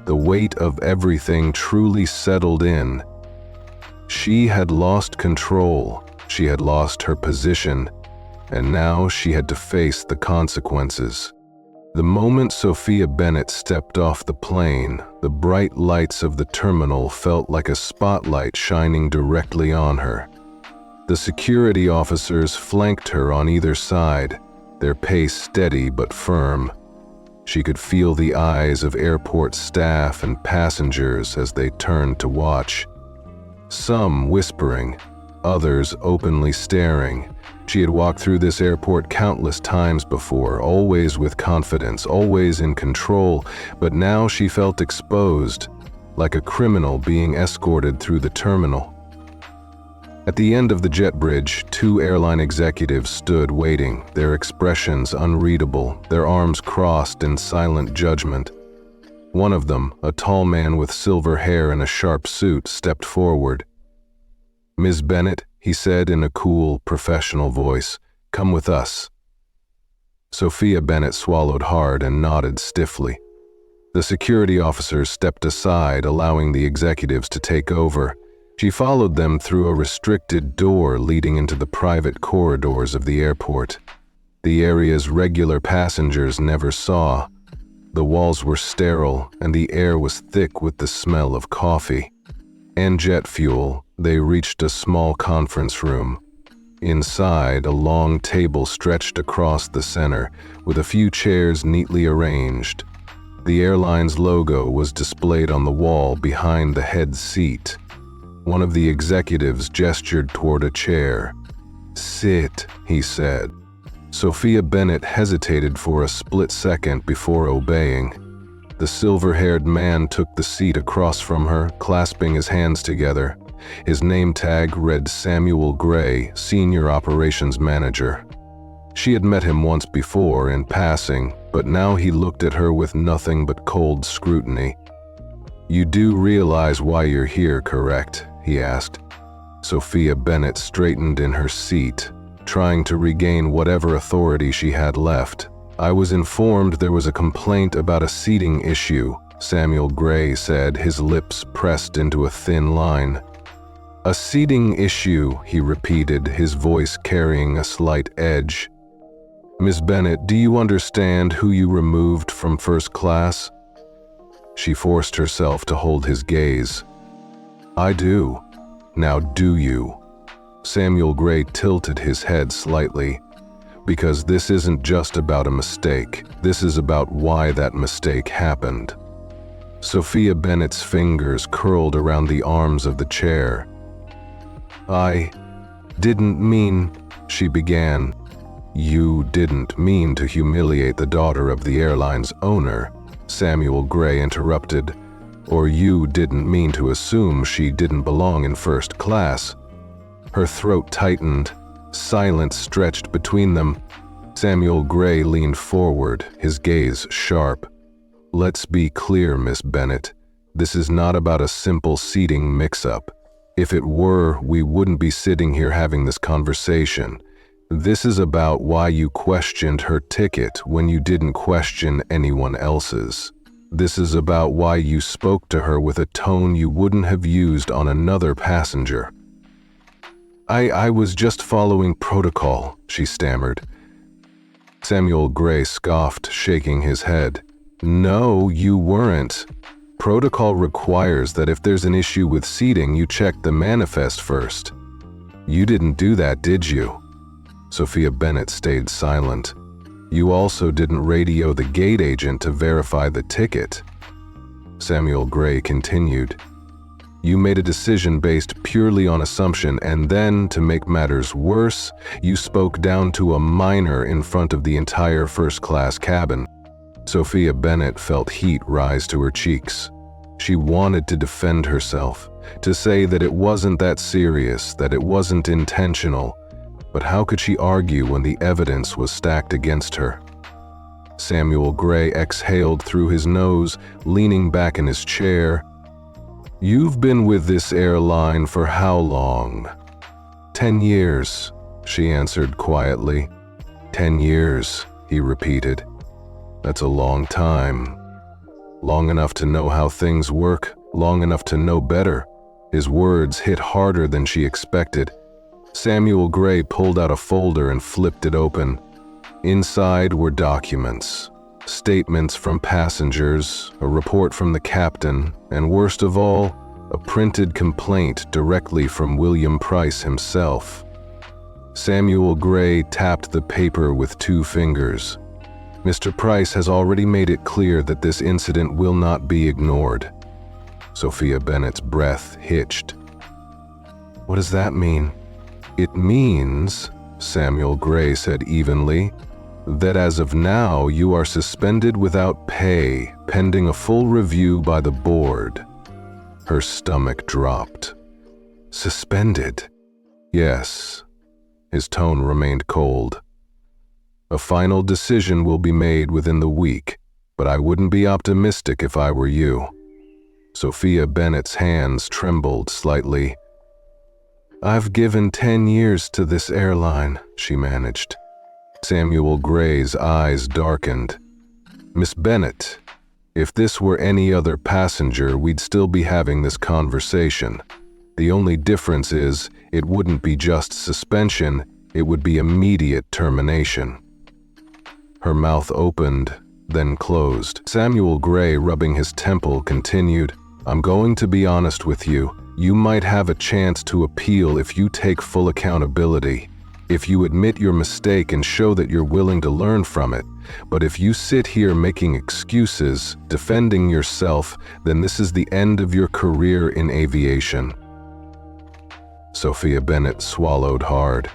The weight of everything truly settled in. She had lost control. She had lost her position, and now she had to face the consequences. The moment Sophia Bennett stepped off the plane, the bright lights of the terminal felt like a spotlight shining directly on her. The security officers flanked her on either side, their pace steady but firm. She could feel the eyes of airport staff and passengers as they turned to watch. Some whispering, others openly staring. She had walked through this airport countless times before, always with confidence, always in control, but now she felt exposed, like a criminal being escorted through the terminal. At the end of the jet bridge, two airline executives stood waiting, their expressions unreadable, their arms crossed in silent judgment. One of them, a tall man with silver hair and a sharp suit, stepped forward. "Ms. Bennett," he said in a cool, professional voice, "come with us." Sophia Bennett swallowed hard and nodded stiffly. The security officers stepped aside, allowing the executives to take over. She followed them through a restricted door leading into the private corridors of the airport. The areas regular passengers never saw. The walls were sterile, and the air was thick with the smell of coffee and jet fuel. They reached a small conference room. Inside, a long table stretched across the center, with a few chairs neatly arranged. The airline's logo was displayed on the wall behind the head seat. One of the executives gestured toward a chair. "Sit," he said. Sophia Bennett hesitated for a split second before obeying. The silver-haired man took the seat across from her, clasping his hands together. His name tag read Samuel Gray, Senior Operations Manager. She had met him once before in passing, but now he looked at her with nothing but cold scrutiny. "You do realize why you're here, correct?" he asked. Sophia Bennett straightened in her seat, trying to regain whatever authority she had left. "I was informed there was a complaint about a seating issue," Samuel Gray said, his lips pressed into a thin line. "A seating issue," he repeated, his voice carrying a slight edge. "Miss Bennett, do you understand who you removed from first class?" She forced herself to hold his gaze. "I do. Now do you?" Samuel Gray tilted his head slightly. "Because this isn't just about a mistake. This is about why that mistake happened." Sophia Bennett's fingers curled around the arms of the chair. "I didn't mean," she began. "You didn't mean to humiliate the daughter of the airline's owner," Samuel Gray interrupted. "Or you didn't mean to assume she didn't belong in first class." Her throat tightened. Silence stretched between them. Samuel Gray leaned forward, his gaze sharp. "Let's be clear, Miss Bennett. This is not about a simple seating mix-up. If it were, we wouldn't be sitting here having this conversation. This is about why you questioned her ticket when you didn't question anyone else's. This is about why you spoke to her with a tone you wouldn't have used on another passenger." I was just following protocol," she stammered. Samuel Gray scoffed, shaking his head. "No, you weren't. Protocol requires that if there's an issue with seating, you check the manifest first. You didn't do that, did you?" Sophia Bennett stayed silent. "You also didn't radio the gate agent to verify the ticket." Samuel Gray continued. "You made a decision based purely on assumption, and then, to make matters worse, you spoke down to a minor in front of the entire first-class cabin." Sophia Bennett felt heat rise to her cheeks. She wanted to defend herself, to say that it wasn't that serious, that it wasn't intentional, but how could she argue when the evidence was stacked against her? Samuel Gray exhaled through his nose, leaning back in his chair. "You've been with this airline for how long?" 10 years, she answered quietly. 10 years, he repeated. "That's a long time. Long enough to know how things work, long enough to know better." His words hit harder than she expected. Samuel Gray pulled out a folder and flipped it open. Inside were documents, statements from passengers, a report from the captain, and worst of all, a printed complaint directly from William Price himself. Samuel Gray tapped the paper with 2 fingers. "Mr. Price has already made it clear that this incident will not be ignored." Sophia Bennett's breath hitched. "What does that mean?" "It means," Samuel Gray said evenly, "that as of now you are suspended without pay, pending a full review by the board." Her stomach dropped. "Suspended?" "Yes." His tone remained cold. "A final decision will be made within the week, but I wouldn't be optimistic if I were you." Sophia Bennett's hands trembled slightly. "I've given 10 years to this airline," she managed. Samuel Gray's eyes darkened. "Miss Bennett, if this were any other passenger, we'd still be having this conversation. The only difference is, it wouldn't be just suspension, it would be immediate termination." Her mouth opened, then closed. Samuel Gray, rubbing his temple, continued, "I'm going to be honest with you. You might have a chance to appeal if you take full accountability, if you admit your mistake and show that you're willing to learn from it. But if you sit here making excuses, defending yourself, then this is the end of your career in aviation." Sophia Bennett swallowed hard.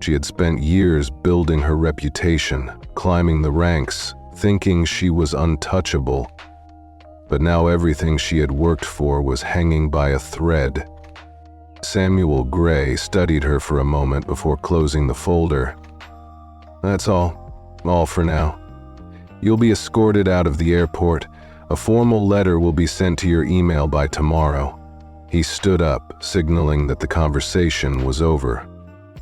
She had spent years building her reputation, climbing the ranks, thinking she was untouchable. But now everything she had worked for was hanging by a thread. Samuel Gray studied her for a moment before closing the folder. That's all for now. You'll be escorted out of the airport. A formal letter will be sent to your email by tomorrow. He stood up, signaling that the conversation was over.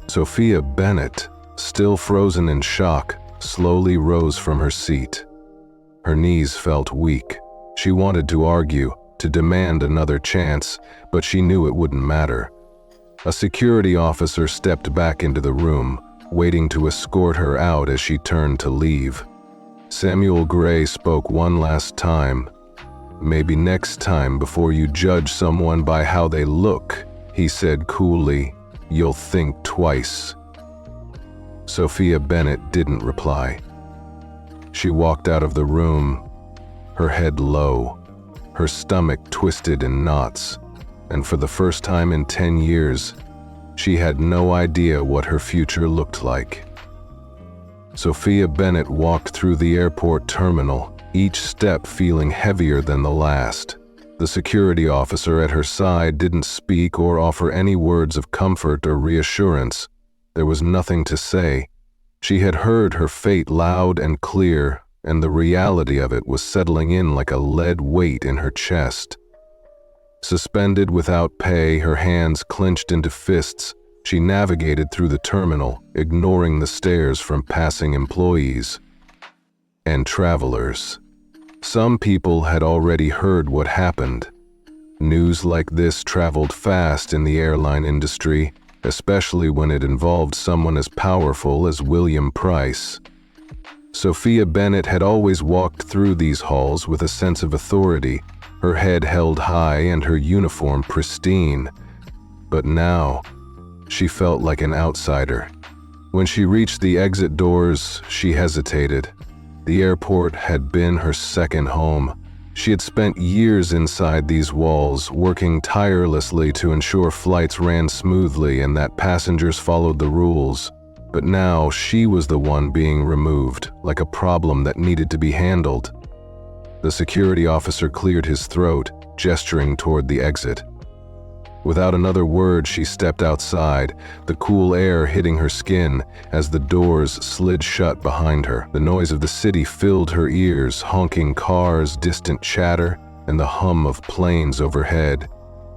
Sophia Bennett, still frozen in shock, slowly rose from her seat. Her knees felt weak. She wanted to argue, to demand another chance, but she knew it wouldn't matter. A security officer stepped back into the room, waiting to escort her out as she turned to leave. Samuel Gray spoke one last time. "Maybe next time, before you judge someone by how they look," he said coolly, "you'll think twice." Sophia Bennett didn't reply. She walked out of the room, her head low, her stomach twisted in knots, and for the first time in 10 years, she had no idea what her future looked like. Sophia Bennett walked through the airport terminal, each step feeling heavier than the last. The security officer at her side didn't speak or offer any words of comfort or reassurance. There was nothing to say. She had heard her fate loud and clear, and the reality of it was settling in like a lead weight in her chest. Suspended without pay, her hands clenched into fists, she navigated through the terminal, ignoring the stares from passing employees and travelers. Some people had already heard what happened. News like this traveled fast in the airline industry, especially when it involved someone as powerful as William Price. Sophia Bennett had always walked through these halls with a sense of authority, her head held high and her uniform pristine. But now, she felt like an outsider. When she reached the exit doors, she hesitated. The airport had been her second home. She had spent years inside these walls, working tirelessly to ensure flights ran smoothly and that passengers followed the rules. But now she was the one being removed, like a problem that needed to be handled. The security officer cleared his throat, gesturing toward the exit. Without another word, she stepped outside, the cool air hitting her skin as the doors slid shut behind her. The noise of the city filled her ears, honking cars, distant chatter, and the hum of planes overhead.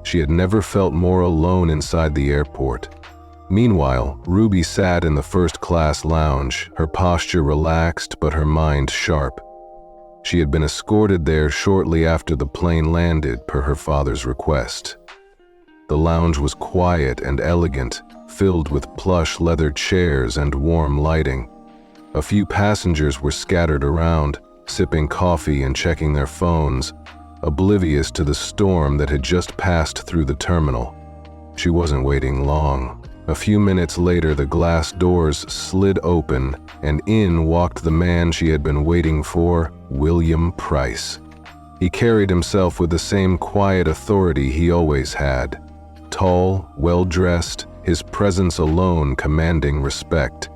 She had never felt more alone inside the airport. Meanwhile, Ruby sat in the first-class lounge, her posture relaxed but her mind sharp. She had been escorted there shortly after the plane landed, per her father's request. The lounge was quiet and elegant, filled with plush leather chairs and warm lighting. A few passengers were scattered around, sipping coffee and checking their phones, oblivious to the storm that had just passed through the terminal. She wasn't waiting long. A few minutes later, the glass doors slid open, and in walked the man she had been waiting for, William Price. He carried himself with the same quiet authority he always had. Tall, well-dressed, his presence alone commanding respect.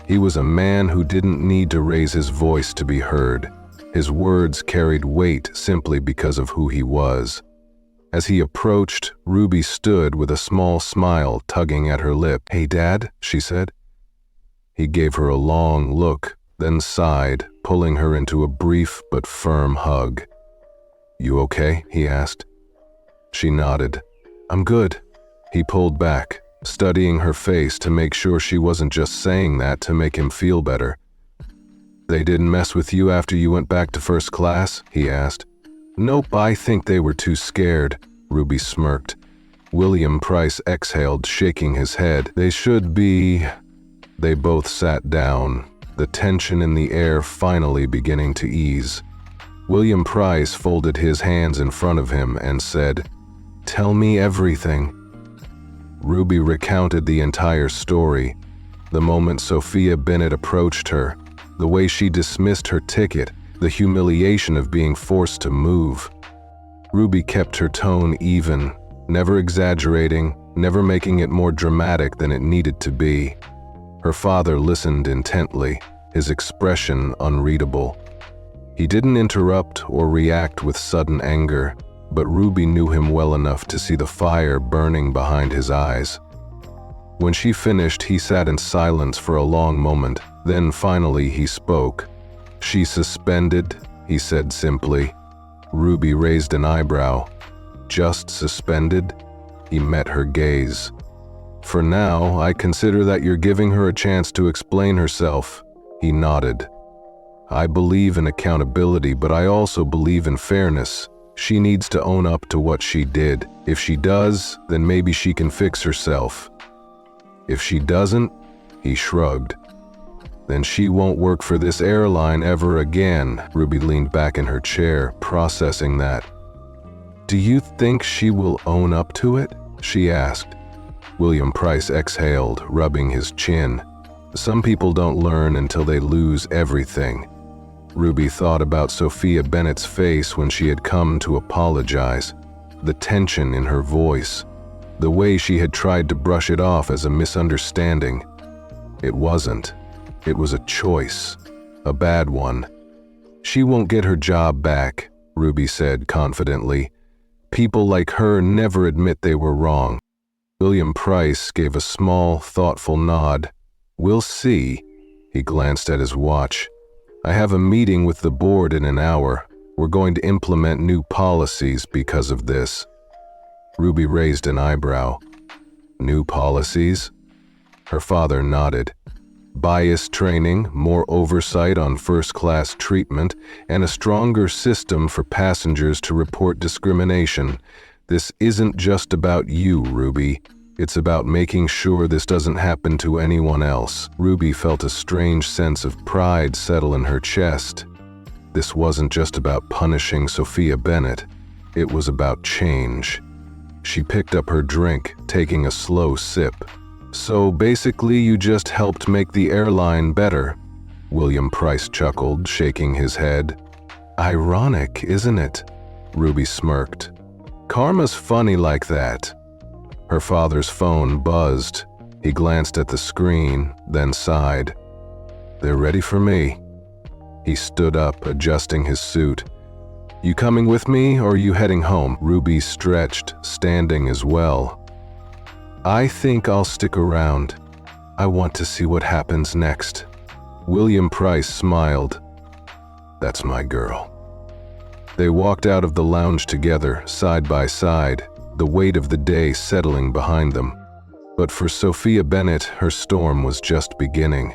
He was a man who didn't need to raise his voice to be heard. His words carried weight simply because of who he was. As he approached, Ruby stood with a small smile tugging at her lip. "Hey, Dad," she said. He gave her a long look, then sighed, pulling her into a brief but firm hug. "You okay?" he asked. She nodded. "I'm good." He pulled back, studying her face to make sure she wasn't just saying that to make him feel better. "They didn't mess with you after you went back to first class?" he asked. "Nope, I think they were too scared," Ruby smirked. William Price exhaled, shaking his head. "They should be." They both sat down, the tension in the air finally beginning to ease. William Price folded his hands in front of him and said, "Tell me everything." Ruby recounted the entire story. The moment Sophia Bennett approached her, the way she dismissed her ticket, the humiliation of being forced to move. Ruby kept her tone even, never exaggerating, never making it more dramatic than it needed to be. Her father listened intently, his expression unreadable. He didn't interrupt or react with sudden anger. but Ruby knew him well enough to see the fire burning behind his eyes. When she finished, he sat in silence for a long moment. Then finally he spoke. "She's suspended," he said simply. Ruby raised an eyebrow. "Just suspended?" He met her gaze. "For now, I consider that you're giving her a chance to explain herself." He nodded. "I believe in accountability, but I also believe in fairness. She needs to own up to what she did. If she does, then maybe she can fix herself. If she doesn't," he shrugged, "then she won't work for this airline ever again." Ruby leaned back in her chair, processing that. "Do you think she will own up to it?" she asked. William Price exhaled, rubbing his chin. "Some people don't learn until they lose everything." Ruby thought about Sophia Bennett's face when she had come to apologize, the tension in her voice, the way she had tried to brush it off as a misunderstanding. It wasn't. It was a choice, a bad one. "She won't get her job back," Ruby said confidently. "People like her never admit they were wrong." William Price gave a small, thoughtful nod. "We'll see." He glanced at his watch. "I have a meeting with the board in an hour. We're going to implement new policies because of this." Ruby raised an eyebrow. "New policies?" Her father nodded. "Bias training, more oversight on first-class treatment, and a stronger system for passengers to report discrimination. This isn't just about you, Ruby. It's about making sure this doesn't happen to anyone else." Ruby felt a strange sense of pride settle in her chest. This wasn't just about punishing Sophia Bennett. It was about change. She picked up her drink, taking a slow sip. "So basically you just helped make the airline better?" William Price chuckled, shaking his head. "Ironic, isn't it?" Ruby smirked. "Karma's funny like that." Her father's phone buzzed. He glanced at the screen, then sighed. "They're ready for me." He stood up, adjusting his suit. "You coming with me, or are you heading home?" Ruby stretched, standing as well. "I think I'll stick around. I want to see what happens next." William Price smiled. "That's my girl." They walked out of the lounge together, side by side, the weight of the day settling behind them. But for Sophia Bennett, her storm was just beginning.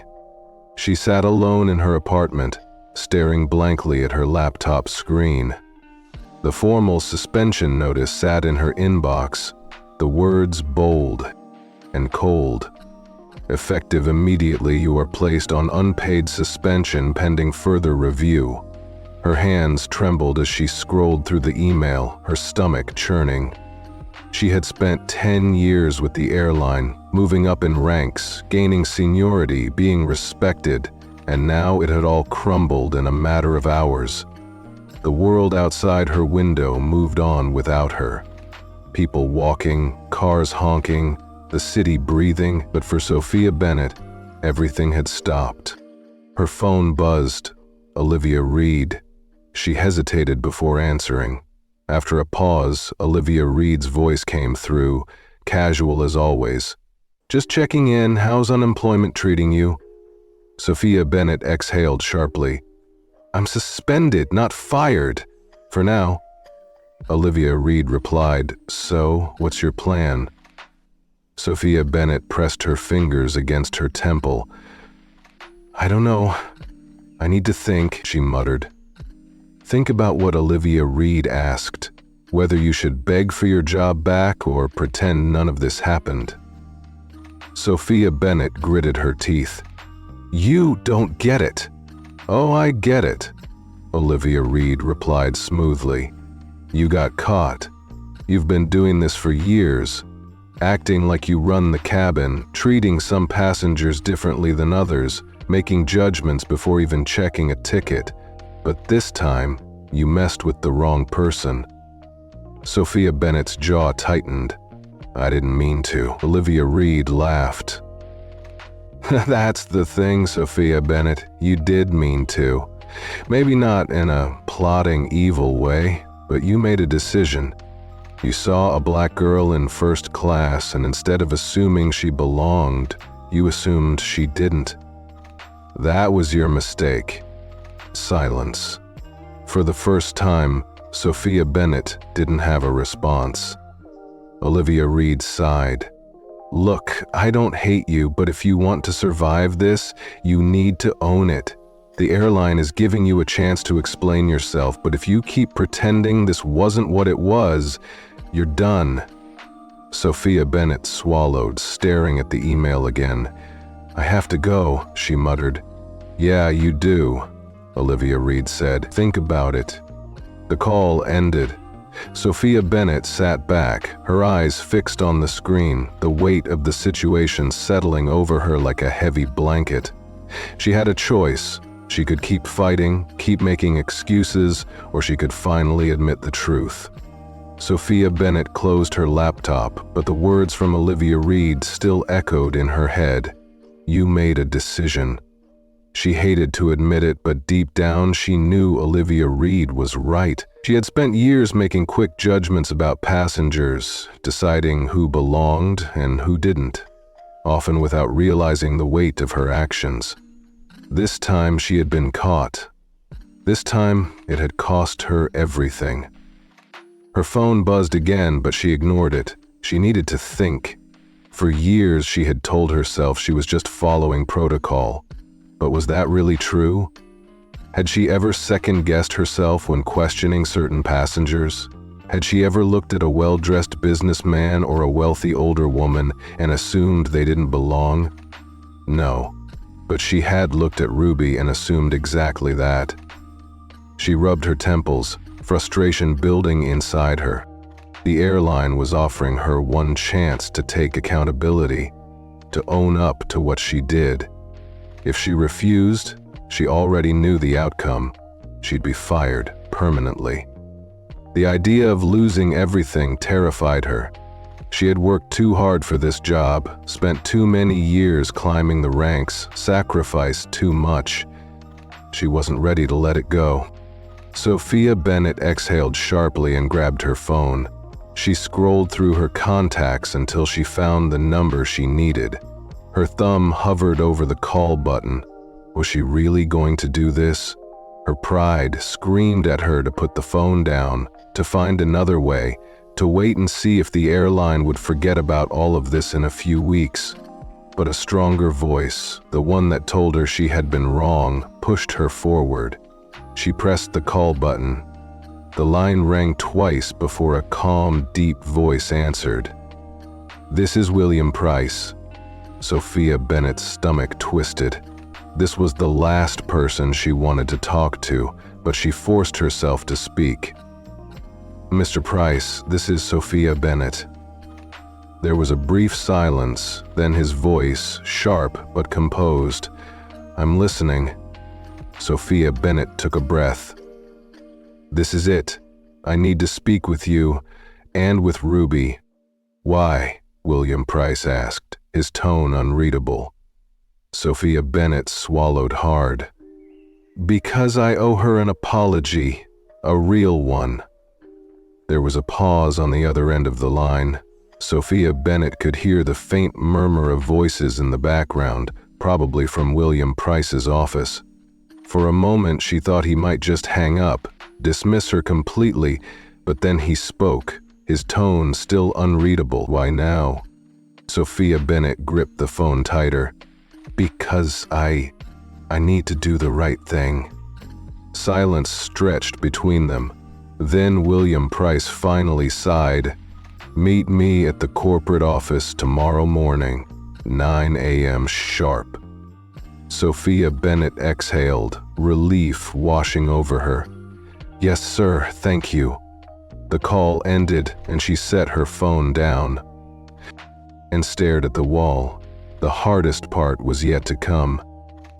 She sat alone in her apartment, staring blankly at her laptop screen. The formal suspension notice sat in her inbox, the words bold and cold. "Effective immediately, you are placed on unpaid suspension pending further review." Her hands trembled as she scrolled through the email, her stomach churning. She had spent 10 years with the airline, moving up in ranks, gaining seniority, being respected, and now it had all crumbled in a matter of hours. The world outside her window moved on without her. People walking, cars honking, the city breathing, but for Sophia Bennett, everything had stopped. Her phone buzzed. Olivia Reed. She hesitated before answering. After a pause, Olivia Reed's voice came through, casual as always. "Just checking in, how's unemployment treating you?" Sophia Bennett exhaled sharply. "I'm suspended, not fired. For now." Olivia Reed replied, "So, what's your plan?" Sophia Bennett pressed her fingers against her temple. "I don't know. I need to think," she muttered. "Think about what Olivia Reed asked, whether you should beg for your job back or pretend none of this happened." Sophia Bennett gritted her teeth. "You don't get it." "Oh, I get it," Olivia Reed replied smoothly. "You got caught. You've been doing this for years, acting like you run the cabin, treating some passengers differently than others, making judgments before even checking a ticket. But this time, you messed with the wrong person." Sophia Bennett's jaw tightened. "I didn't mean to." Olivia Reed laughed. "That's the thing, Sophia Bennett. You did mean to. Maybe not in a plotting, evil way, but you made a decision. You saw a black girl in first class, and instead of assuming she belonged, you assumed she didn't. That was your mistake. Silence. For the first time, Sophia Bennett didn't have a response. Olivia Reed sighed. Look, I don't hate you, but if you want to survive this, you need to own it. The airline is giving you a chance to explain yourself, but if you keep pretending this wasn't what it was, you're done. Sophia Bennett swallowed, staring at the email again. I have to go, she muttered. Yeah, you do, Olivia Reed said. Think about it. The call ended. Sophia Bennett sat back, her eyes fixed on the screen, the weight of the situation settling over her like a heavy blanket. She had a choice. She could keep fighting, keep making excuses, or she could finally admit the truth. Sophia Bennett closed her laptop, but the words from Olivia Reed still echoed in her head. You made a decision. She hated to admit it, but deep down she knew Olivia Reed was right. She had spent years making quick judgments about passengers, deciding who belonged and who didn't, often without realizing the weight of her actions. This time she had been caught. This time it had cost her everything. Her phone buzzed again, but she ignored it. She needed to think. For years she had told herself she was just following protocol. But was that really true? Had she ever second-guessed herself when questioning certain passengers? Had she ever looked at a well-dressed businessman or a wealthy older woman and assumed they didn't belong? No. But she had looked at Ruby and assumed exactly that. She rubbed her temples, frustration building inside her. The airline was offering her one chance to take accountability, to own up to what she did. If she refused, she already knew the outcome. She'd be fired permanently. The idea of losing everything terrified her. She had worked too hard for this job, spent too many years climbing the ranks, sacrificed too much. She wasn't ready to let it go. Sophia Bennett exhaled sharply and grabbed her phone. She scrolled through her contacts until she found the number she needed. Her thumb hovered over the call button. Was she really going to do this? Her pride screamed at her to put the phone down, to find another way, to wait and see if the airline would forget about all of this in a few weeks. But a stronger voice, the one that told her she had been wrong, pushed her forward. She pressed the call button. The line rang twice before a calm, deep voice answered. This is William Price. Sophia Bennett's stomach twisted. This was the last person she wanted to talk to, but she forced herself to speak. Mr. Price, this is Sophia Bennett. There was a brief silence, then his voice, sharp but composed. I'm listening. Sophia Bennett took a breath. This is it. I need to speak with you, and with Ruby. Why? William Price asked, his tone unreadable. Sophia Bennett swallowed hard. Because I owe her an apology, a real one. There was a pause on the other end of the line. Sophia Bennett could hear the faint murmur of voices in the background, probably from William Price's office. For a moment she thought he might just hang up, dismiss her completely, but then he spoke, his tone still unreadable. Why now? Sophia Bennett gripped the phone tighter. Because I need to do the right thing. Silence stretched between them. Then William Price finally sighed. Meet me at the corporate office tomorrow morning, 9 a.m. sharp. Sophia Bennett exhaled, relief washing over her. Yes, sir, thank you. The call ended and she set her phone down and stared at the wall. The hardest part was yet to come.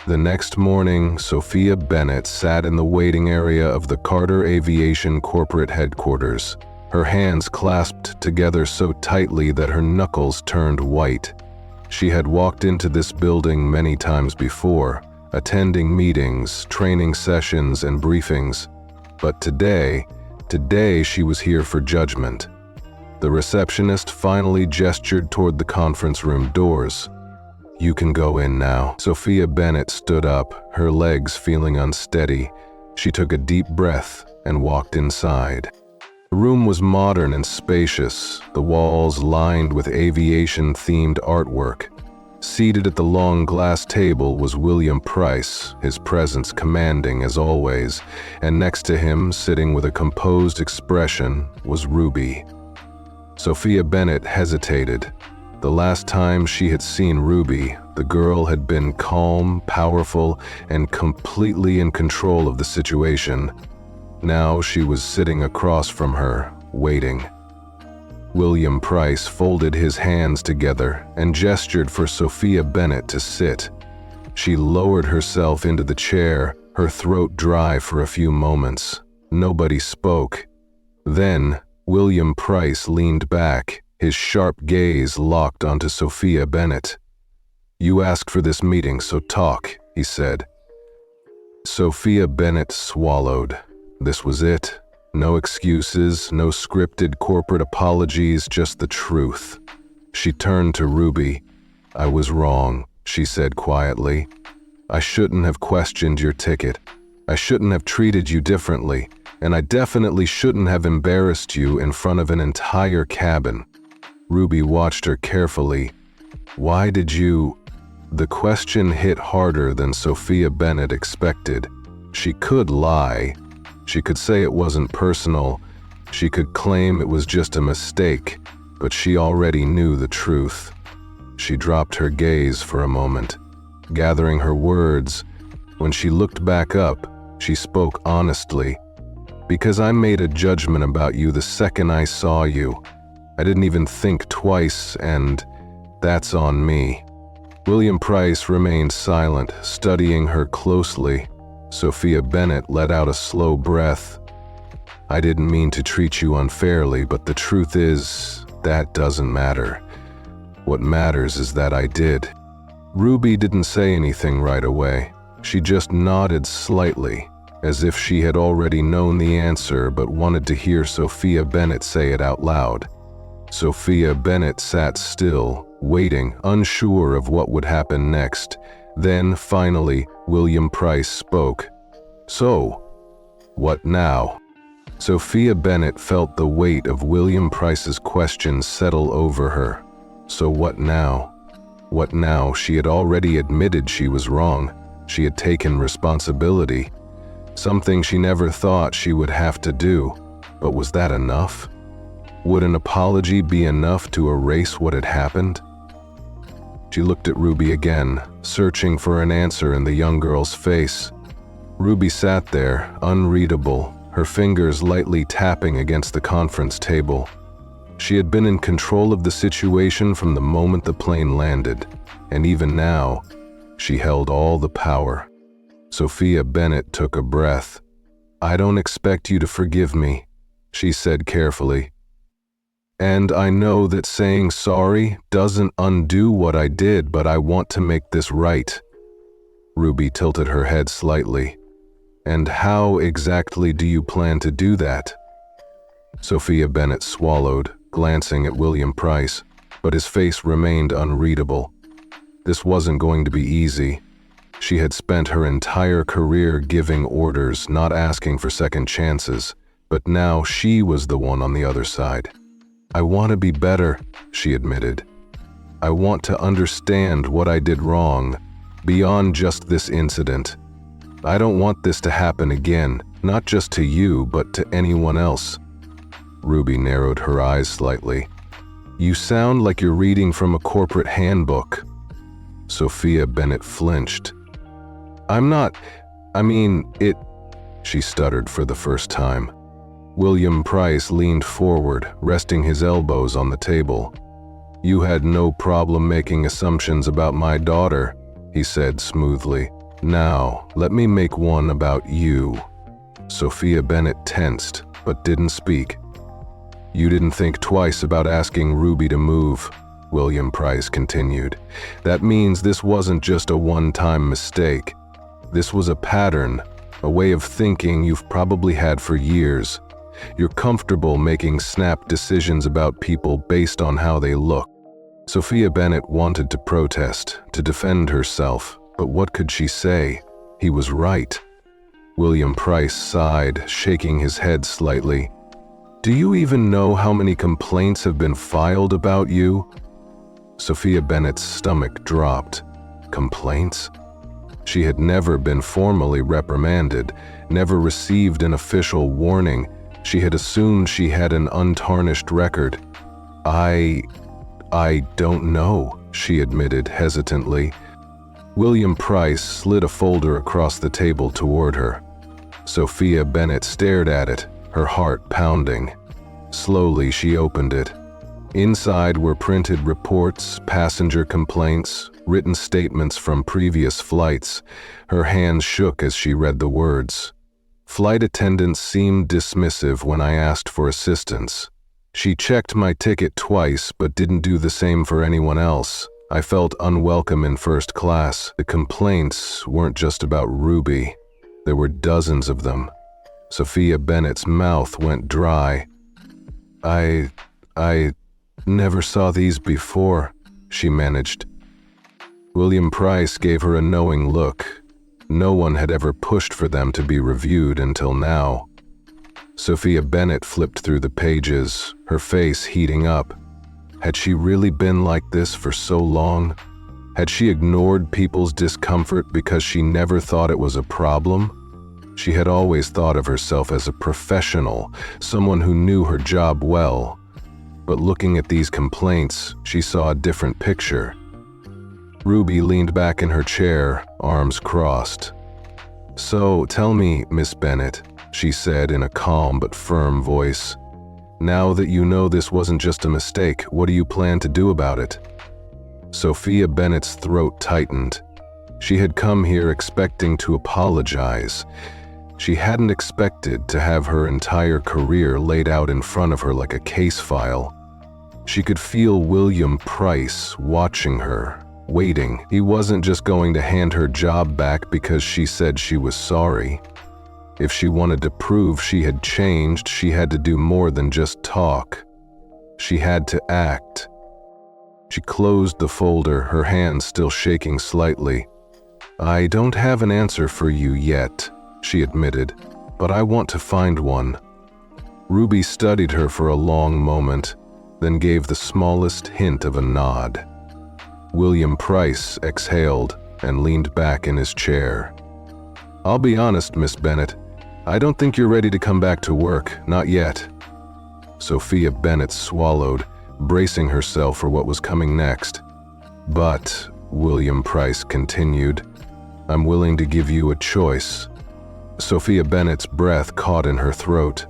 The next morning, Sophia Bennett sat in the waiting area of the Carter Aviation corporate headquarters, her hands clasped together so tightly that her knuckles turned white. She had walked into this building many times before, attending meetings, training sessions, and briefings. But today Today she was here for judgment. The receptionist finally gestured toward the conference room doors. "You can go in now." Sophia Bennett stood up, her legs feeling unsteady. She took a deep breath and walked inside. The room was modern and spacious, the walls lined with aviation-themed artwork. Seated at the long glass table was William Price, his presence commanding as always, and next to him, sitting with a composed expression, was Ruby. Sophia Bennett hesitated. The last time she had seen Ruby, the girl had been calm, powerful, and completely in control of the situation. Now she was sitting across from her, waiting. William Price folded his hands together and gestured for Sophia Bennett to sit. She lowered herself into the chair, her throat dry for a few moments. Nobody spoke. Then, William Price leaned back, his sharp gaze locked onto Sophia Bennett. "You asked for this meeting, so talk," he said. Sophia Bennett swallowed. This was it. No excuses, no scripted corporate apologies, just the truth. She turned to Ruby. "I was wrong," she said quietly. "I shouldn't have questioned your ticket. I shouldn't have treated you differently, and I definitely shouldn't have embarrassed you in front of an entire cabin." Ruby watched her carefully. "Why did you—" The question hit harder than Sophia Bennett expected. She could lie. She could say it wasn't personal. She could claim it was just a mistake, but she already knew the truth. She dropped her gaze for a moment, gathering her words. When she looked back up, she spoke honestly. "Because I made a judgment about you the second I saw you. I didn't even think twice, and that's on me." William Price remained silent, studying her closely. Sophia Bennett let out a slow breath. "I didn't mean to treat you unfairly, but the truth is, that doesn't matter. What matters is that I did." Ruby didn't say anything right away. She just nodded slightly, as if she had already known the answer but wanted to hear Sophia Bennett say it out loud. Sophia Bennett sat still, waiting, unsure of what would happen next. Then, finally, William Price spoke. "So, what now?" Sophia Bennett felt the weight of William Price's questions settle over her. So what now? What now? She had already admitted she was wrong. She had taken responsibility. Something she never thought she would have to do. But was that enough? Would an apology be enough to erase what had happened? She looked at Ruby again, searching for an answer in the young girl's face. Ruby sat there, unreadable, her fingers lightly tapping against the conference table. She had been in control of the situation from the moment the plane landed, and even now, she held all the power. Sophia Bennett took a breath. "I don't expect you to forgive me," she said carefully. "And I know that saying sorry doesn't undo what I did, but I want to make this right." Ruby tilted her head slightly. "And how exactly do you plan to do that?" Sophia Bennett swallowed, glancing at William Price, but his face remained unreadable. This wasn't going to be easy. She had spent her entire career giving orders, not asking for second chances, but now she was the one on the other side. "I want to be better," she admitted. "I want to understand what I did wrong, beyond just this incident. I don't want this to happen again, not just to you, but to anyone else." Ruby narrowed her eyes slightly. "You sound like you're reading from a corporate handbook." Sophia Bennett flinched. "I'm not, she stuttered for the first time. William Price leaned forward, resting his elbows on the table. "You had no problem making assumptions about my daughter," he said smoothly. "Now, let me make one about you." Sophia Bennett tensed, but didn't speak. "You didn't think twice about asking Ruby to move," William Price continued. "That means this wasn't just a one-time mistake. This was a pattern, a way of thinking you've probably had for years. You're comfortable making snap decisions about people based on how they look. Sophia Bennett wanted to protest, to defend herself, but what could she say? He was right. William Price sighed, shaking his head slightly. Do you even know how many complaints have been filed about you? Sophia Bennett's stomach dropped. Complaints? She had never been formally reprimanded, never received an official warning. She had assumed she had an untarnished record. I don't know, she admitted hesitantly. William Price slid a folder across the table toward her. Sophia Bennett stared at it, her heart pounding. Slowly, she opened it. Inside were printed reports, passenger complaints, written statements from previous flights. Her hands shook as she read the words. Flight attendants seemed dismissive when I asked for assistance. She checked my ticket twice but didn't do the same for anyone else. I felt unwelcome in first class. The complaints weren't just about Ruby. There were dozens of them. Sophia Bennett's mouth went dry. I never saw these before, she managed. William Price gave her a knowing look. No one had ever pushed for them to be reviewed until now. Sophia Bennett flipped through the pages, her face heating up. Had she really been like this for so long? Had she ignored people's discomfort because she never thought it was a problem? She had always thought of herself as a professional, someone who knew her job well. But looking at these complaints, she saw a different picture. Ruby leaned back in her chair, arms crossed. So, tell me, Miss Bennett, she said in a calm but firm voice. Now that you know this wasn't just a mistake, what do you plan to do about it? Sophia Bennett's throat tightened. She had come here expecting to apologize. She hadn't expected to have her entire career laid out in front of her like a case file. She could feel William Price watching her, waiting. He wasn't just going to hand her job back because she said she was sorry. If she wanted to prove she had changed, she had to do more than just talk. She had to act. She closed the folder, her hands still shaking slightly. I don't have an answer for you yet, she admitted, but I want to find one. Ruby studied her for a long moment, then gave the smallest hint of a nod. William Price exhaled and leaned back in his chair. I'll be honest, Miss Bennett. I don't think you're ready to come back to work, not yet. Sophia Bennett swallowed, bracing herself for what was coming next. But, William Price continued, I'm willing to give you a choice. Sophia Bennett's breath caught in her throat.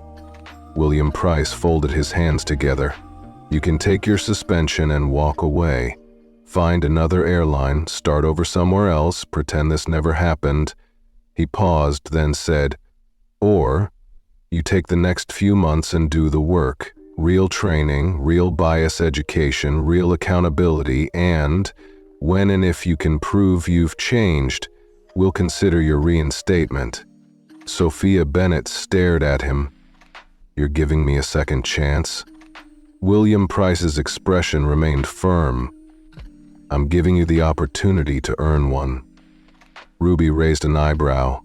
William Price folded his hands together. You can take your suspension and walk away. Find another airline, start over somewhere else, pretend this never happened. He paused, then said, or you take the next few months and do the work. Real training, real bias education, real accountability, and when and if you can prove you've changed, we'll consider your reinstatement. Sophia Bennett stared at him. You're giving me a second chance? William Price's expression remained firm. I'm giving you the opportunity to earn one. Ruby raised an eyebrow.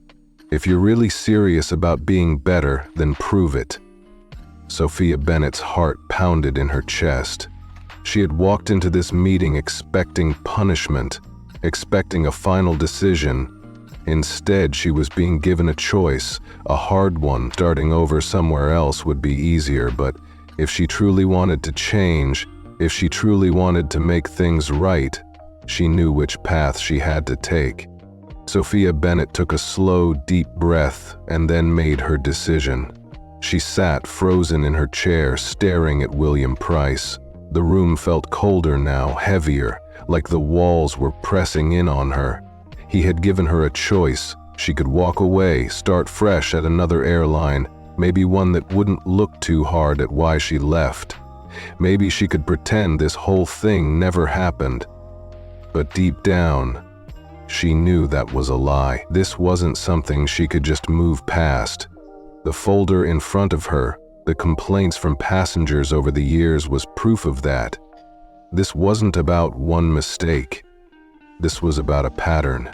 If you're really serious about being better, then prove it. Sophia Bennett's heart pounded in her chest. She had walked into this meeting expecting punishment, expecting a final decision. Instead, she was being given a choice, a hard one. Starting over somewhere else would be easier, but if she truly wanted to change, if she truly wanted to make things right, she knew which path she had to take. Sophia Bennett took a slow, deep breath and then made her decision. She sat frozen in her chair, staring at William Price. The room felt colder now, heavier, like the walls were pressing in on her. He had given her a choice. She could walk away, start fresh at another airline, maybe one that wouldn't look too hard at why she left. Maybe she could pretend this whole thing never happened. But deep down, she knew that was a lie. This wasn't something she could just move past. The folder in front of her, The complaints from passengers over the years was proof of that. This wasn't about one mistake. This was about a pattern.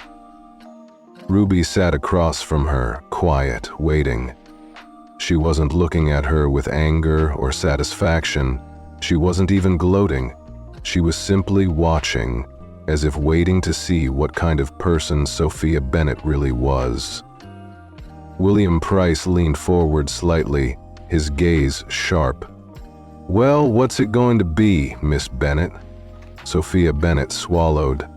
Ruby sat across from her, quiet, waiting. She wasn't looking at her with anger or satisfaction. She wasn't even gloating. She was simply watching, as if waiting to see what kind of person Sophia Bennett really was. William Price leaned forward slightly, his gaze sharp. "Well, what's it going to be, Miss Bennett?" Sophia Bennett swallowed.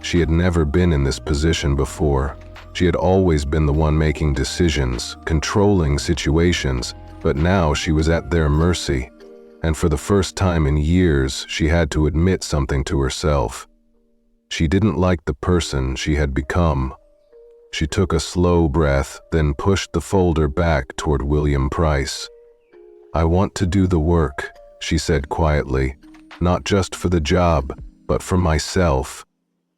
She had never been in this position before. She had always been the one making decisions, controlling situations, but now she was at their mercy. And for the first time in years, she had to admit something to herself. She didn't like the person she had become. She took a slow breath, then pushed the folder back toward William Price. "I want to do the work," she said quietly, "not just for the job, but for myself."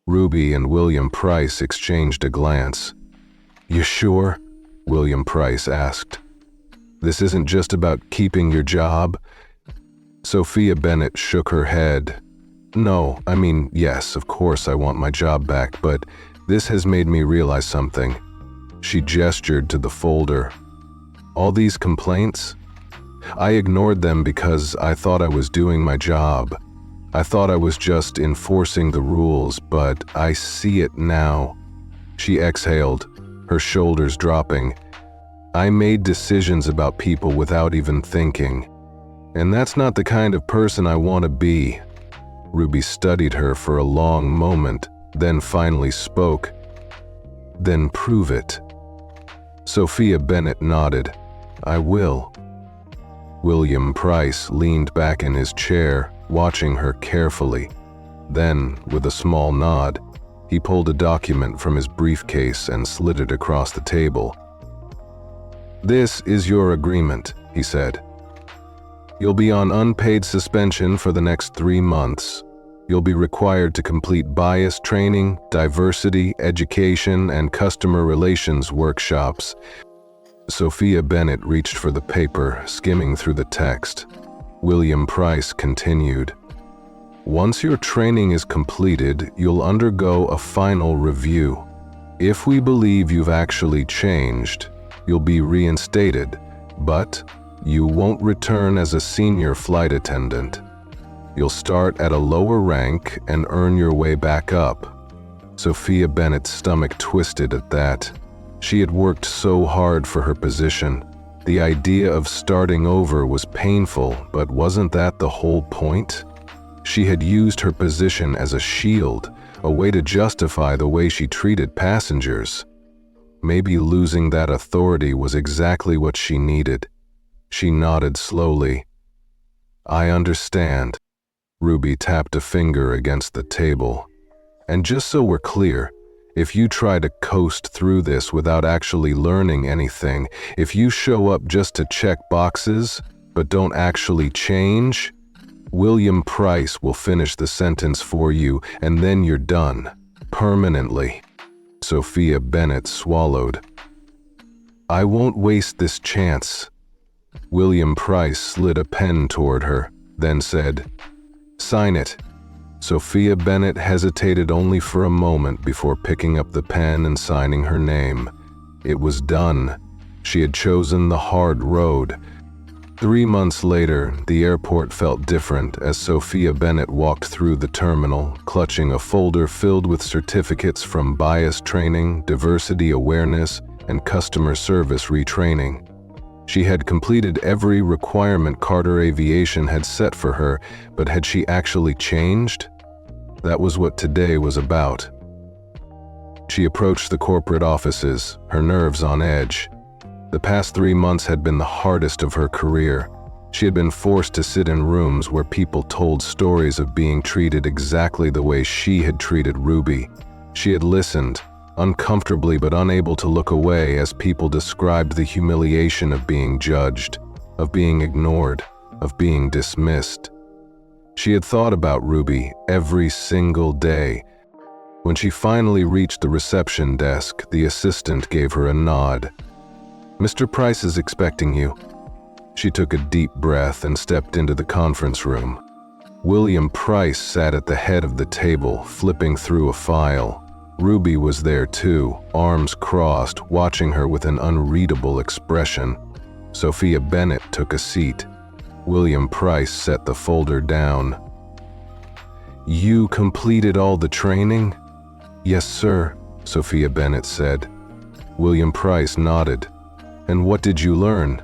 Ruby and William Price exchanged a glance. "You sure?" William Price asked. "This isn't just about keeping your job?" Sophia Bennett shook her head. "No, I mean, yes, of course I want my job back, but this has made me realize something." She gestured to the folder. "All these complaints? I ignored them because I thought I was doing my job. I thought I was just enforcing the rules, but I see it now." She exhaled, her shoulders dropping. "I made decisions about people without even thinking. And that's not the kind of person I want to be." Ruby studied her for a long moment, then finally spoke. "Then prove it." Sophia Bennett nodded. "I will." William Price leaned back in his chair, watching her carefully. Then, with a small nod, he pulled a document from his briefcase and slid it across the table. "This is your agreement," he said. "You'll be on unpaid suspension for the next 3 months. You'll be required to complete bias training, diversity, education, and customer relations workshops." Sophia Bennett reached for the paper, skimming through the text. William Price continued. "Once your training is completed, you'll undergo a final review. If we believe you've actually changed, you'll be reinstated, but you won't return as a senior flight attendant. You'll start at a lower rank and earn your way back up." Sophia Bennett's stomach twisted at that. She had worked so hard for her position. The idea of starting over was painful, but wasn't that the whole point? She had used her position as a shield, a way to justify the way she treated passengers. Maybe losing that authority was exactly what she needed. She nodded slowly. "I understand." Ruby tapped a finger against the table. "And just so we're clear, if you try to coast through this without actually learning anything, if you show up just to check boxes, but don't actually change, William Price will finish the sentence for you, and then you're done. Permanently." Sophia Bennett swallowed. "I won't waste this chance." William Price slid a pen toward her, then said, "Sign it." Sophia Bennett hesitated only for a moment before picking up the pen and signing her name. It was done. She had chosen the hard road. 3 months later, the airport felt different as Sophia Bennett walked through the terminal, clutching a folder filled with certificates from bias training, diversity awareness, and customer service retraining. She had completed every requirement Carter Aviation had set for her, but had she actually changed? That was what today was about. She approached the corporate offices, her nerves on edge. The past 3 months had been the hardest of her career. She had been forced to sit in rooms where people told stories of being treated exactly the way she had treated Ruby. She had listened, uncomfortably but unable to look away as people described the humiliation of being judged, of being ignored, of being dismissed. She had thought about Ruby every single day. When she finally reached the reception desk, the assistant gave her a nod. "Mr. Price is expecting you." She took a deep breath and stepped into the conference room. William Price sat at the head of the table, flipping through a file. Ruby was there too, arms crossed, watching her with an unreadable expression. Sophia Bennett took a seat. William Price set the folder down. "You completed all the training?" "Yes, sir," Sophia Bennett said. William Price nodded. "And what did you learn?"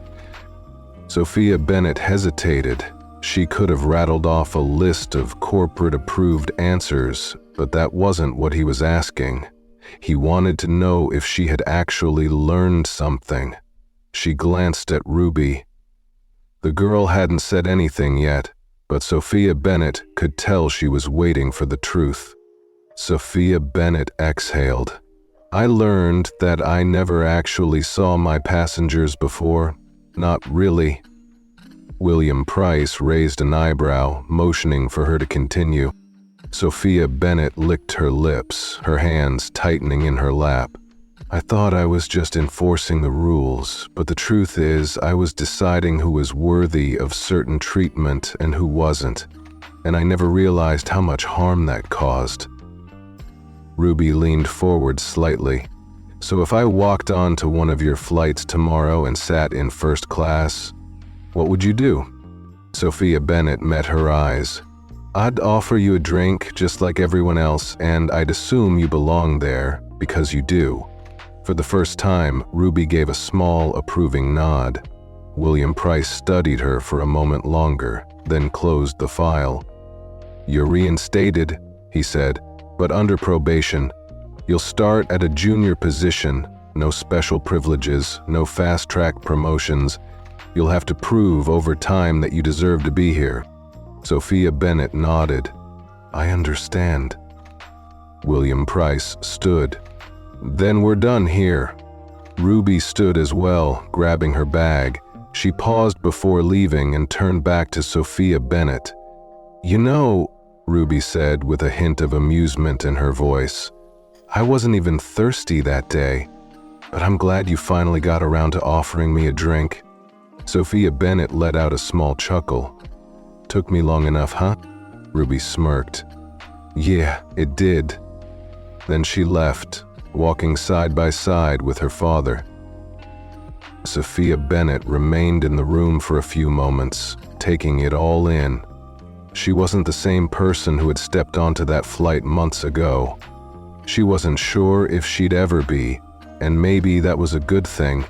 Sophia Bennett hesitated. She could have rattled off a list of corporate-approved answers, but that wasn't what he was asking. He wanted to know if she had actually learned something. She glanced at Ruby. The girl hadn't said anything yet, but Sophia Bennett could tell she was waiting for the truth. Sophia Bennett exhaled. "I learned that I never actually saw my passengers before. Not really." William Price raised an eyebrow, motioning for her to continue. Sophia Bennett licked her lips, her hands tightening in her lap. "I thought I was just enforcing the rules, but the truth is I was deciding who was worthy of certain treatment and who wasn't, and I never realized how much harm that caused." Ruby leaned forward slightly. "So if I walked on to one of your flights tomorrow and sat in first class, what would you do?" Sophia Bennett met her eyes. "I'd offer you a drink just like everyone else, and I'd assume you belong there, because you do." For the first time, Ruby gave a small, approving nod. William Price studied her for a moment longer, then closed the file. "You're reinstated," he said, "but under probation. You'll start at a junior position, no special privileges, no fast-track promotions. You'll have to prove over time that you deserve to be here." Sophia Bennett nodded. "I understand." William Price stood. "Then we're done here." Ruby stood as well, grabbing her bag. She paused before leaving and turned back to Sophia Bennett. "You know," Ruby said with a hint of amusement in her voice, "I wasn't even thirsty that day, but I'm glad you finally got around to offering me a drink." Sophia Bennett let out a small chuckle. "Took me long enough, huh?" Ruby smirked. "Yeah, it did." Then she left, walking side by side with her father. Sophia Bennett remained in the room for a few moments, taking it all in. She wasn't the same person who had stepped onto that flight months ago. She wasn't sure if she'd ever be, and maybe that was a good thing.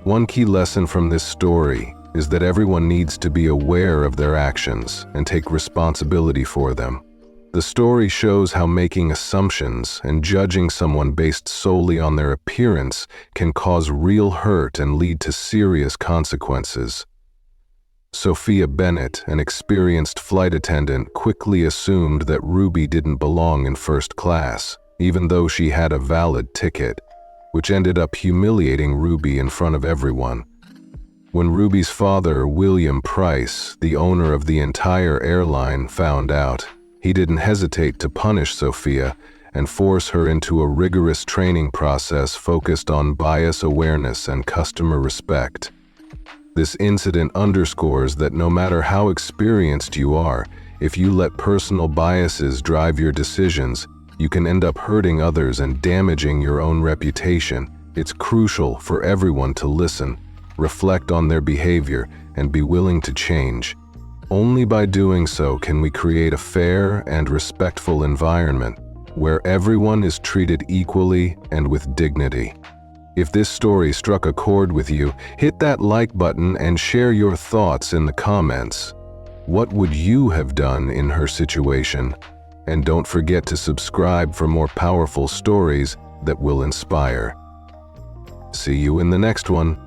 One key lesson from this story is that everyone needs to be aware of their actions and take responsibility for them. The story shows how making assumptions and judging someone based solely on their appearance can cause real hurt and lead to serious consequences. Sophia Bennett, an experienced flight attendant, quickly assumed that Ruby didn't belong in first class, even though she had a valid ticket, which ended up humiliating Ruby in front of everyone. When Ruby's father, William Price, the owner of the entire airline, found out, he didn't hesitate to punish Sophia and force her into a rigorous training process focused on bias awareness and customer respect. This incident underscores that no matter how experienced you are, if you let personal biases drive your decisions, you can end up hurting others and damaging your own reputation. It's crucial for everyone to listen, reflect on their behavior, and be willing to change. Only by doing so can we create a fair and respectful environment where everyone is treated equally and with dignity. If this story struck a chord with you, hit that like button and share your thoughts in the comments. What would you have done in her situation? And don't forget to subscribe for more powerful stories that will inspire. See you in the next one.